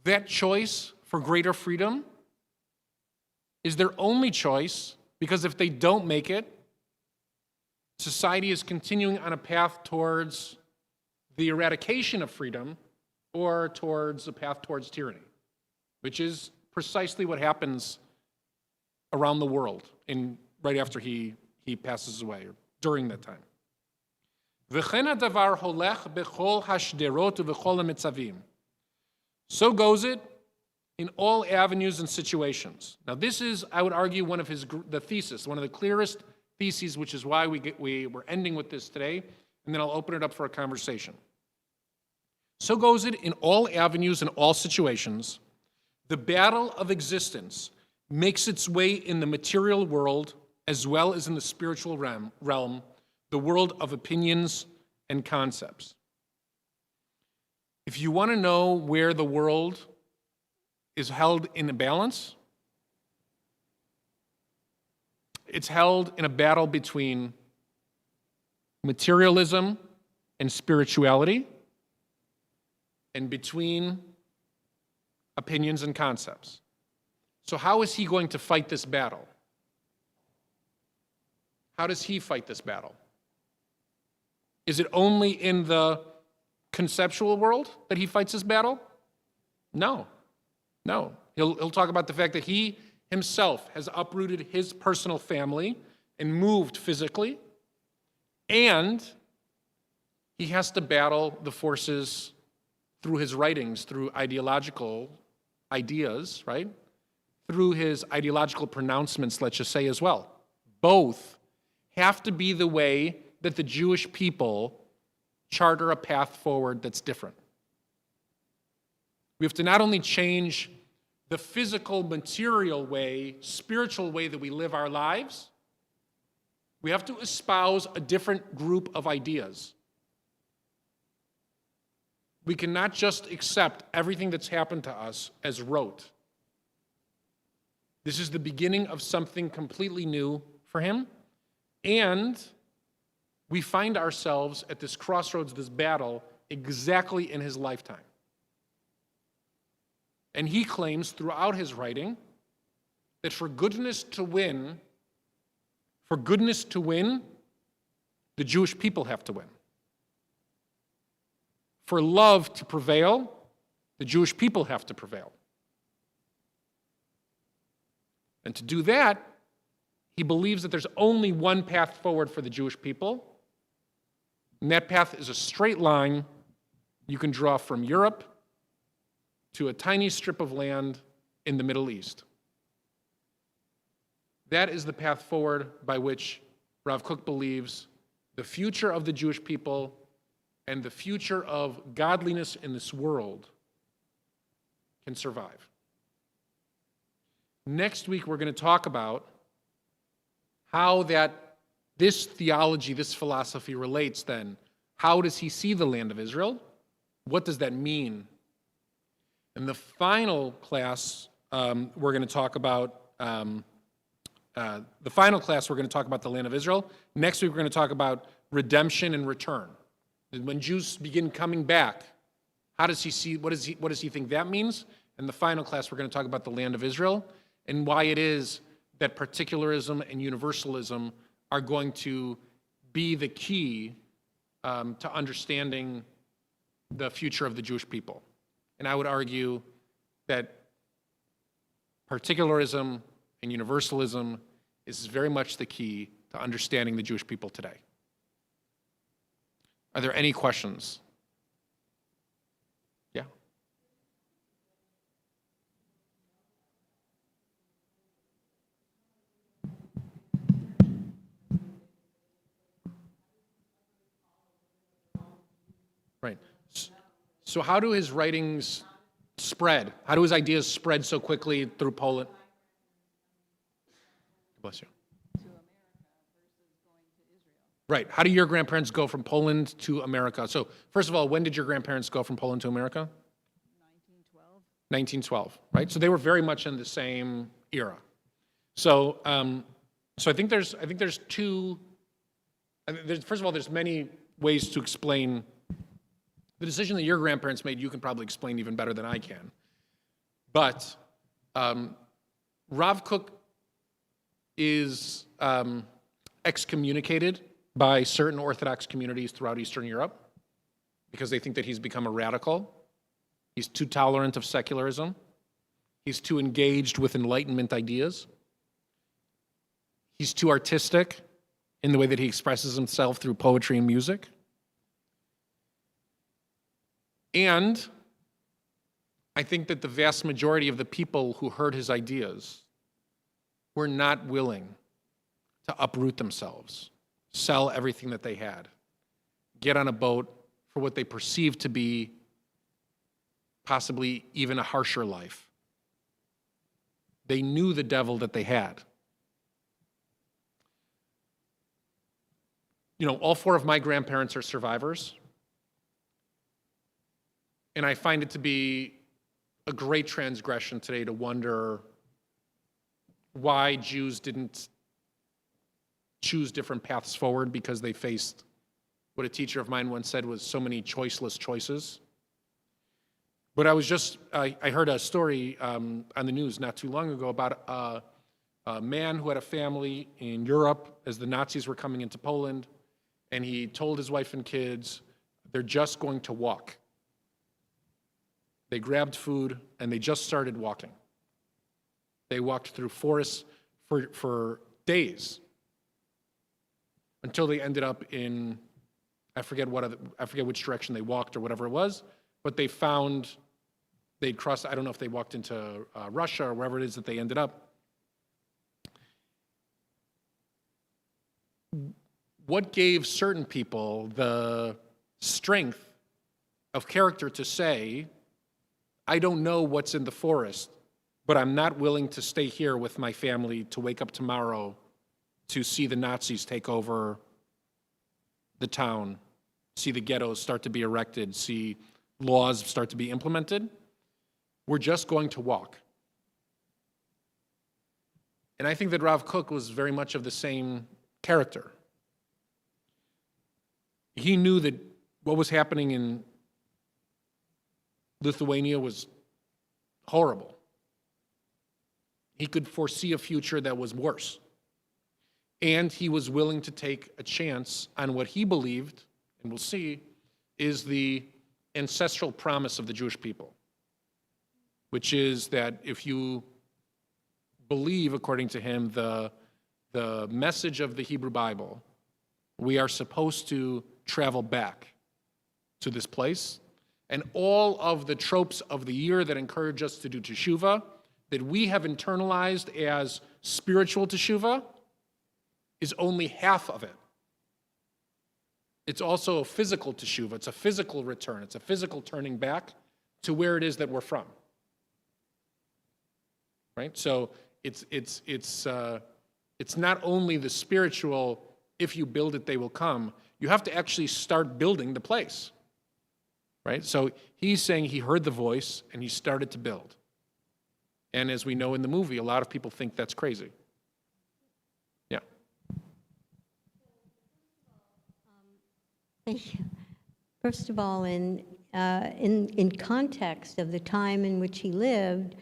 that choice for greater freedom is their only choice, because if they don't make it, society is continuing on a path towards the eradication of freedom or towards a path towards tyranny, which is precisely what happens around the world right after he passes away, or during that time. So goes it in all avenues and situations. Now this is, I would argue, one of the thesis, one of the clearest theses, which is why we're ending with this today, and then I'll open it up for a conversation. So goes it in all avenues and all situations. The battle of existence makes its way in the material world as well as in the spiritual realm, the world of opinions and concepts. If you want to know where the world is held in a balance, it's held in a battle between materialism and spirituality, and between opinions and concepts. So how is he going to fight this battle? How does he fight this battle? Is it only in the conceptual world that he fights this battle? No. He'll talk about the fact that he himself has uprooted his personal family and moved physically, and he has to battle the forces through his writings, through ideological ideas, right? Through his ideological pronouncements, let's just say, as well. Both have to be the way that the Jewish people charter a path forward that's different. We have to not only change the physical, material way, spiritual way that we live our lives, we have to espouse a different group of ideas. We cannot just accept everything that's happened to us as rote. This is the beginning of something completely new for him, and we find ourselves at this crossroads, this battle, exactly in his lifetime. And he claims throughout his writing that for goodness to win, the Jewish people have to win. For love to prevail, the Jewish people have to prevail. And to do that, he believes that there's only one path forward for the Jewish people, and that path is a straight line you can draw from Europe to a tiny strip of land in the Middle East. That is the path forward by which Rav Kook believes the future of the Jewish people and the future of godliness in this world can survive. Next week, we're going to talk about how this theology, this philosophy relates then. How does he see the land of Israel? What does that mean? In the final class, we're going to talk about the land of Israel. Next week, we're going to talk about redemption and return. And when Jews begin coming back, how does he see? What does he think that means? In the final class, we're going to talk about the land of Israel and why it is that particularism and universalism are going to be the key to understanding the future of the Jewish people. And I would argue that particularism and universalism is very much the key to understanding the Jewish people today. Are there any questions? Yeah. Right. So how do his writings spread? How do his ideas spread so quickly through Poland? Bless you. Right. How do your grandparents go from Poland to America? So first of all, when did your grandparents go from Poland to America? 1912, right? So they were very much in the same era. So, so I think there's two. First of all, there's many ways to explain the decision that your grandparents made. You can probably explain even better than I can. But Rav Kook is excommunicated by certain Orthodox communities throughout Eastern Europe because they think that he's become a radical. He's too tolerant of secularism. He's too engaged with Enlightenment ideas. He's too artistic in the way that he expresses himself through poetry and music. And I think that the vast majority of the people who heard his ideas were not willing to uproot themselves, sell everything that they had, get on a boat for what they perceived to be possibly even a harsher life. They knew the devil that they had. You know, all four of my grandparents are survivors. And I find it to be a great transgression today to wonder why Jews didn't choose different paths forward because they faced what a teacher of mine once said was so many choiceless choices. But I heard a story on the news not too long ago about a man who had a family in Europe as the Nazis were coming into Poland, and he told his wife and kids, they're just going to walk. They grabbed food, and they just started walking. They walked through forests for days until they ended up in, I forget which direction they walked or whatever it was, but they'd crossed, I don't know if they walked into Russia or wherever it is that they ended up. What gave certain people the strength of character to say, I don't know what's in the forest, but I'm not willing to stay here with my family to wake up tomorrow to see the Nazis take over the town, see the ghettos start to be erected, see laws start to be implemented? We're just going to walk. And I think that Rav Kook was very much of the same character. He knew that what was happening in Lithuania was horrible. He could foresee a future that was worse. And he was willing to take a chance on what he believed, and we'll see, is the ancestral promise of the Jewish people, which is that if you believe, according to him, the message of the Hebrew Bible, we are supposed to travel back to this place. And all of the tropes of the year that encourage us to do teshuvah, that we have internalized as spiritual teshuvah, is only half of it. It's also a physical teshuvah. It's a physical return. It's a physical turning back to where it is that we're from. Right? So it's not only the spiritual, if you build it, they will come. You have to actually start building the place. Right? So he's saying he heard the voice and he started to build. And as we know in the movie, a lot of people think that's crazy. Yeah. Thank you. First of all, in context of the time in which he lived,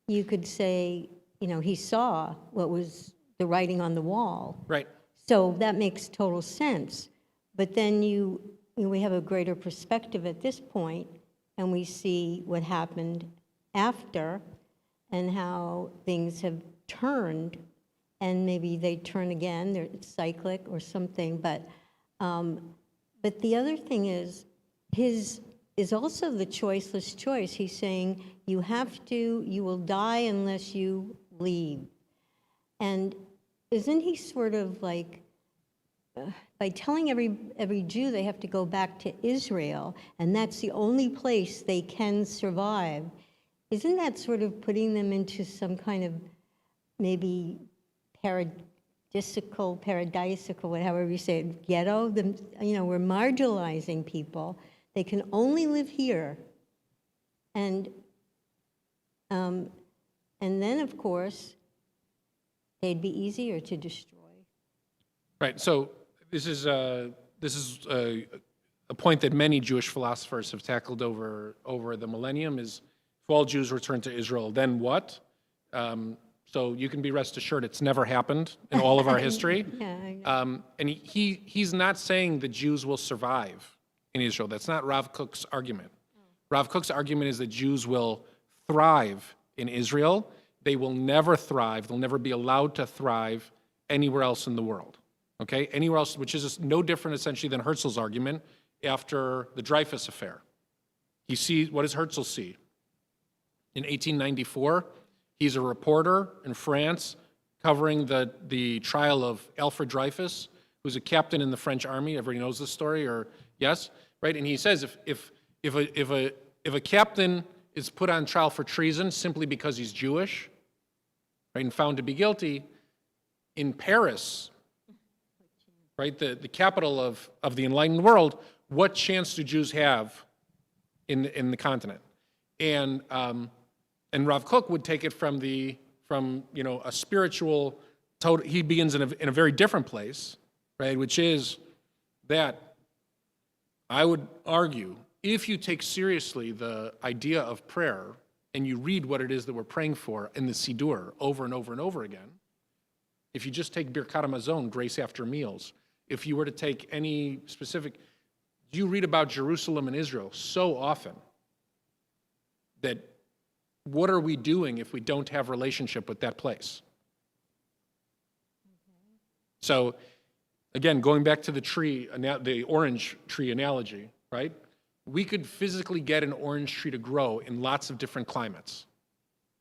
you could say, you know, he saw what was the writing on the wall. Right. So that makes total sense. But then we have a greater perspective at this point, and we see what happened after and how things have turned, and maybe they turn again, it's cyclic or something. But the other thing is, his is also the choiceless choice. He's saying, you will die unless you leave. And isn't he sort of like, by telling every Jew they have to go back to Israel, and that's the only place they can survive, isn't that sort of putting them into some kind of maybe paradisical, whatever you say, ghetto? We're marginalizing people. They can only live here. And then, of course, they'd be easier to destroy. Right. So this is a point that many Jewish philosophers have tackled over the millennium is, if all Jews return to Israel, then what? So you can be rest assured it's never happened in all of our history. Yeah, I know. And he's not saying the Jews will survive in Israel. That's not Rav Kook's argument. Rav Kook's argument is that Jews will thrive in Israel. They will never thrive. They'll never be allowed to thrive anywhere else in the world. Okay? Anywhere else, which is no different essentially than Herzl's argument after the Dreyfus affair. He sees, what does Herzl see? In 1894, he's a reporter in France covering the trial of Alfred Dreyfus, who's a captain in the French army. Everybody knows this story, or yes? Right? And he says if a captain is put on trial for treason simply because he's Jewish, right, and found to be guilty, in Paris, right, the capital of the enlightened world, what chance do Jews have in the continent? And Rav Kook would take it from a spiritual total. He begins in a very different place, right, which is that I would argue, if you take seriously the idea of prayer and you read what it is that we're praying for in the Siddur over and over and over again, if you just take Birkat HaMazon, grace after meals, if you were to take any specific, you read about Jerusalem and Israel so often that what are we doing if we don't have relationship with that place? So, again, going back to the orange tree analogy, right? We could physically get an orange tree to grow in lots of different climates.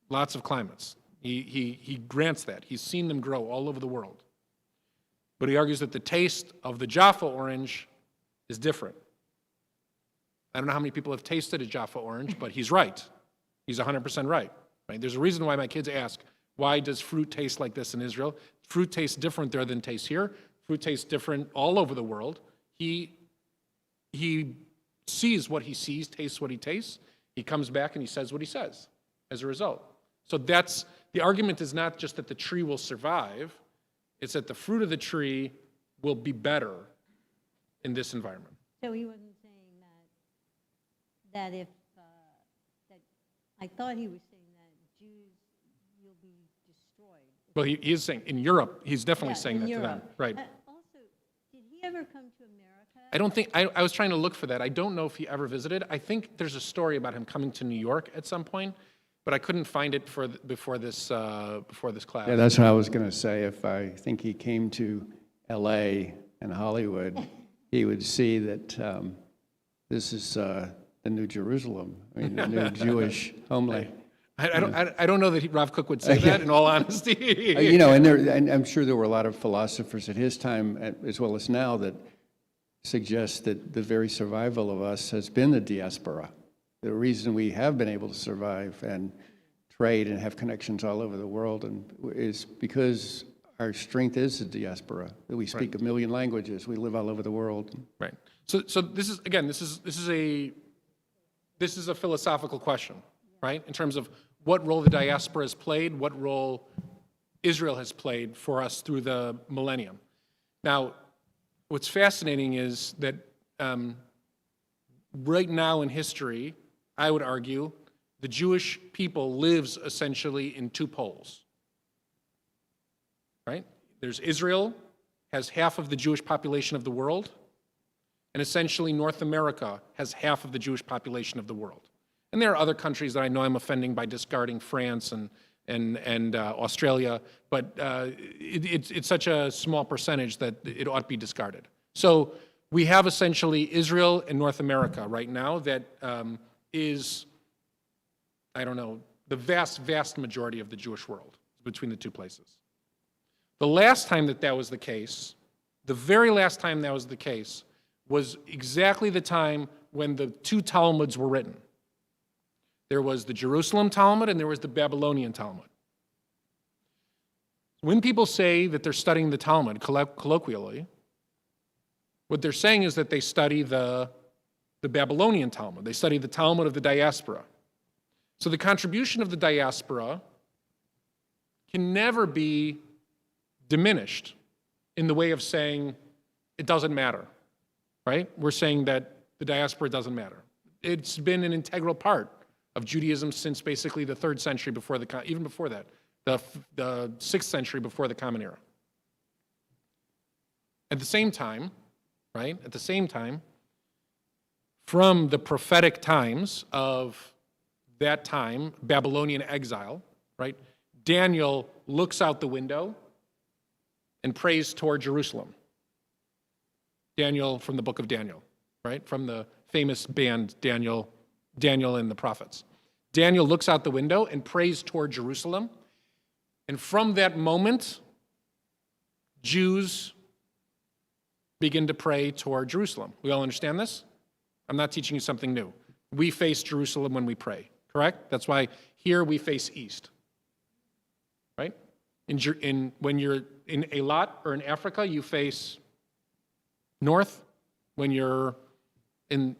Lots of climates. He grants that. He's seen them grow all over the world. But he argues that the taste of the Jaffa orange is different. I don't know how many people have tasted a Jaffa orange, but he's right. He's 100% right. There's a reason why my kids ask, why does fruit taste like this in Israel? Fruit tastes different there than tastes here. Fruit tastes different all over the world. He sees what he sees, tastes what he tastes. He comes back and he says what he says as a result. So the argument is not just that the tree will survive, it's that the fruit of the tree will be better in this environment. So he wasn't saying that if, that I thought he was saying that Jews will be destroyed. Well, he is saying, in Europe, he's definitely saying that Europe. to them. Right. Also, did he ever come to America? I don't think, I was trying to look for that. I don't know if he ever visited. I think there's a story about him coming to New York at some point, but I couldn't find it before this class. Yeah, that's what I was going to say. If I think he came to L.A. and Hollywood, he would see that this is the New Jerusalem, the new Jewish homeland. I don't know that Rav Kook would say that, in all honesty. And I'm sure there were a lot of philosophers at his time, as well as now, that suggest that the very survival of us has been the diaspora. The reason we have been able to survive and trade and have connections all over the world is because our strength is the diaspora. That we speak a million languages. We live all over the world. Right. So this is, again, this is a philosophical question, right? In terms of what role the diaspora has played, what role Israel has played for us through the millennium. Now, what's fascinating is that right now in history, I would argue, the Jewish people lives essentially in two poles, right? There's Israel, has half of the Jewish population of the world, and essentially North America has half of the Jewish population of the world. And there are other countries that I know I'm offending by discarding France and Australia, but it's such a small percentage that it ought to be discarded. So we have essentially Israel and North America right now that is, I don't know, the vast, vast majority of the Jewish world between the two places. The last time that was the case, the very last time that was the case, was exactly the time when the two Talmuds were written. There was the Jerusalem Talmud and there was the Babylonian Talmud. When people say that they're studying the Talmud, colloquially, what they're saying is that they study the Babylonian Talmud. They study the Talmud of the diaspora. So the contribution of the diaspora can never be diminished in the way of saying it doesn't matter, right? We're saying that the diaspora doesn't matter. It's been an integral part of Judaism since basically the 3rd century before even before that, the 6th century before the Common Era. At the same time, right? At the same time, from the prophetic times of that time, Babylonian exile, right? Daniel looks out the window and prays toward Jerusalem. Daniel from the book of Daniel, right? From the famous band Daniel and the Prophets. Daniel looks out the window and prays toward Jerusalem. And from that moment, Jews begin to pray toward Jerusalem. We all understand this? I'm not teaching you something new. We face Jerusalem when we pray, correct? That's why here we face east, right? When you're in Eilat or in Africa, you face north. When you're if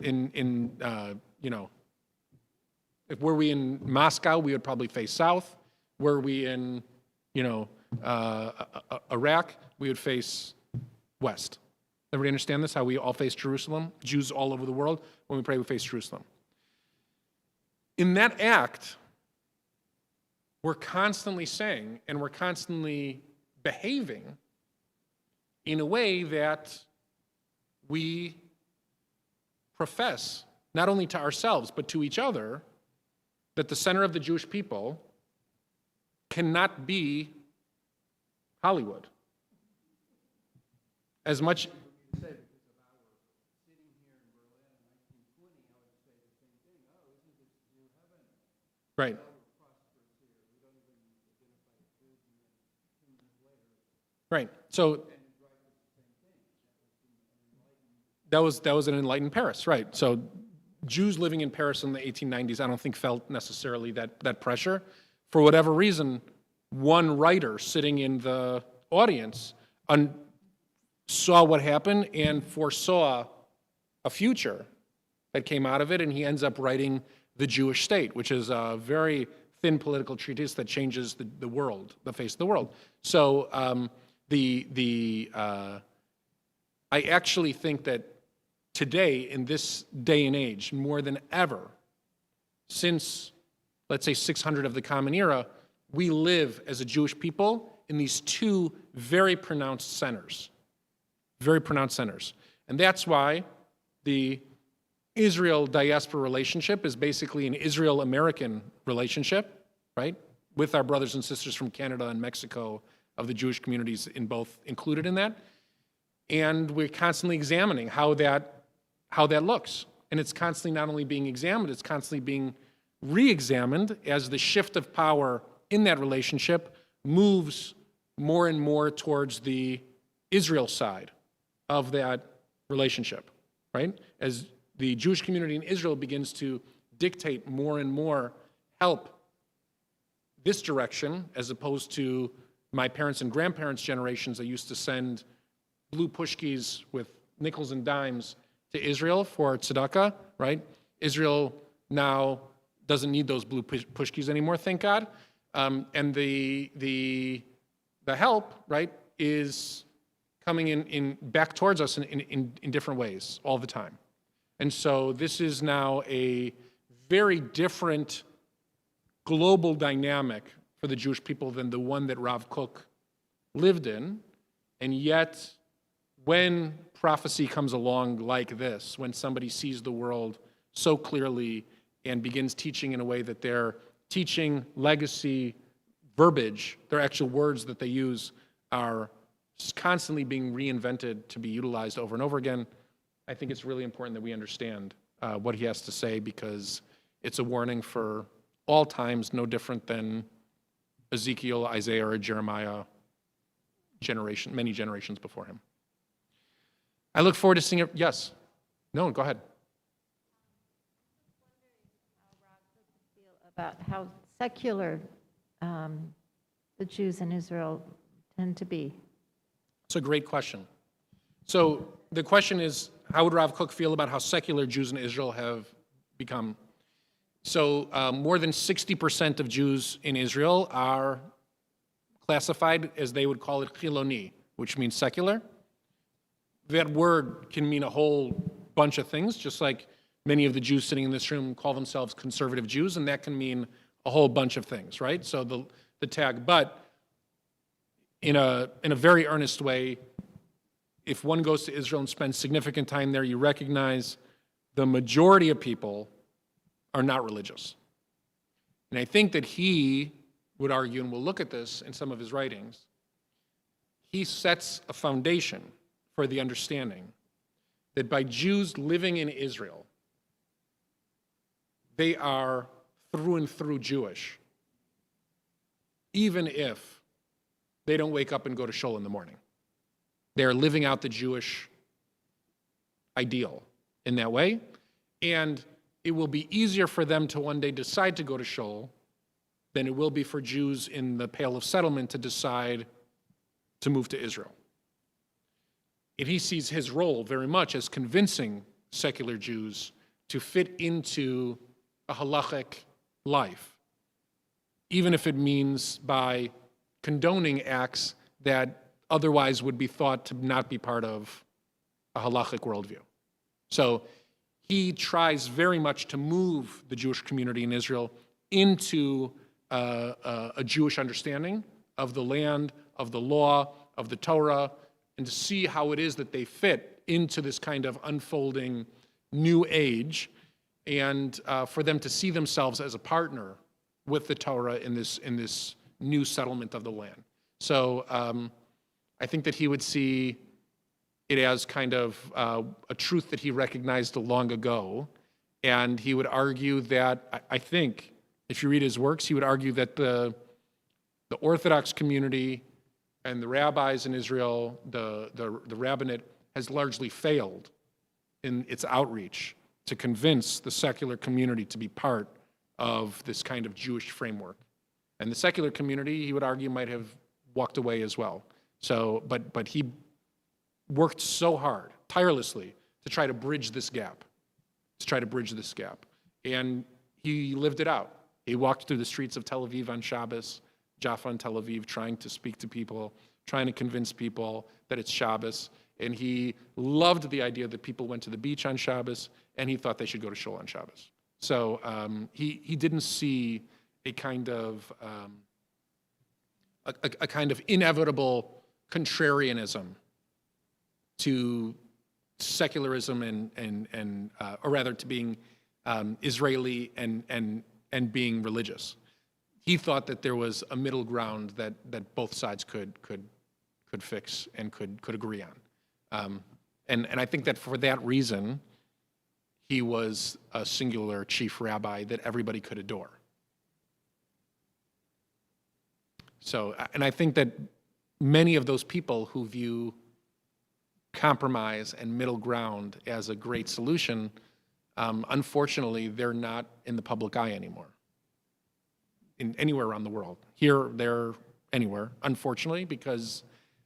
were we in Moscow, we would probably face south. Were we in, Iraq, we would face west. Everybody understand this, how we all face Jerusalem? Jews all over the world, when we pray, we face Jerusalem. In that act, we're constantly saying and we're constantly behaving in a way that we profess, not only to ourselves, but to each other, that the center of the Jewish people cannot be Hollywood. As much... Right. Right. So that was an enlightened Paris, right? So Jews living in Paris in the 1890s, I don't think felt necessarily that pressure. For whatever reason, one writer sitting in the audience saw what happened and foresaw a future that came out of it, and he ends up writing The Jewish State, which is a very thin political treatise that changes the world, the face of the world. So I actually think that today, in this day and age, more than ever, since, let's say, 600 of the Common Era, we live as a Jewish people in these two very pronounced centers. Very pronounced centers. And that's why the Israel-diaspora relationship is basically an Israel-American relationship, right? With our brothers and sisters from Canada and Mexico of the Jewish communities included in that. And we're constantly examining how that looks. And it's constantly not only being examined, it's constantly being re-examined as the shift of power in that relationship moves more and more towards the Israel side of that relationship, right? As the Jewish community in Israel begins to dictate more and more help this direction, as opposed to my parents' and grandparents' generations that used to send blue pushkis with nickels and dimes to Israel for tzedakah, right? Israel now doesn't need those blue pushkis anymore, thank God. And the help, right, is coming in back towards us in different ways all the time. And so this is now a very different global dynamic for the Jewish people than the one that Rav Kook lived in. And yet, when prophecy comes along like this, when somebody sees the world so clearly and begins teaching in a way that they're teaching legacy verbiage, their actual words that they use are constantly being reinvented to be utilized over and over again, I think it's really important that we understand what he has to say, because it's a warning for all times, no different than Ezekiel, Isaiah, or Jeremiah many generations before him. I look forward to seeing it. Yes? No, go ahead. How Rob took the about how secular the Jews in Israel tend to be? It's a great question. So the question is, how would Rav Kook feel about how secular Jews in Israel have become? So more than 60% of Jews in Israel are classified as they would call it chiloni, which means secular. That word can mean a whole bunch of things, just like many of the Jews sitting in this room call themselves conservative Jews, and that can mean a whole bunch of things, right? So the tag, but in a very earnest way, if one goes to Israel and spends significant time there, you recognize the majority of people are not religious. And I think that he would argue, and we'll look at this in some of his writings, he sets a foundation for the understanding that by Jews living in Israel, they are through and through Jewish, even if they don't wake up and go to shul in the morning. They're living out the Jewish ideal in that way, and it will be easier for them to one day decide to go to shul than it will be for Jews in the Pale of Settlement to decide to move to Israel. And he sees his role very much as convincing secular Jews to fit into a halachic life, even if it means by condoning acts that otherwise would be thought to not be part of a halachic worldview. So he tries very much to move the Jewish community in Israel into a Jewish understanding of the land, of the law, of the Torah, and to see how it is that they fit into this kind of unfolding new age, and for them to see themselves as a partner with the Torah in this new settlement of the land. So I think that he would see it as kind of a truth that he recognized long ago, and he would argue that, I think, if you read his works, he would argue that the Orthodox community and the rabbis in Israel, the rabbinate, has largely failed in its outreach to convince the secular community to be part of this kind of Jewish framework. And the secular community, he would argue, might have walked away as well. So, but he worked so hard, tirelessly, to try to bridge this gap, And he lived it out. He walked through the streets of Tel Aviv on Shabbos, Jaffa and Tel Aviv, trying to speak to people, trying to convince people that it's Shabbos. And he loved the idea that people went to the beach on Shabbos, and he thought they should go to shul on Shabbos. So he didn't see a kind of a kind of inevitable contrarianism to secularism and or rather to being Israeli and being religious. He thought that there was a middle ground that both sides could fix and could agree on. And I think that for that reason, he was a singular chief rabbi that everybody could adore. So, and I think that many of those people who view compromise and middle ground as a great solution, unfortunately, they're not in the public eye anymore. Anywhere around the world. Here, there, anywhere, unfortunately, because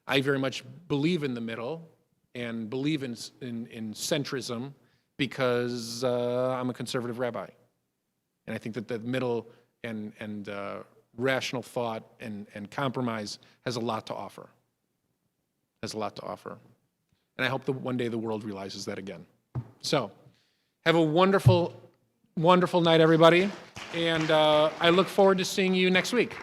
I very much believe in the middle and believe in centrism because I'm a conservative rabbi. And I think that the middle and rational thought and compromise has a lot to offer. And I hope that one day the world realizes that again. So, have a wonderful, wonderful night, everybody. And I look forward to seeing you next week.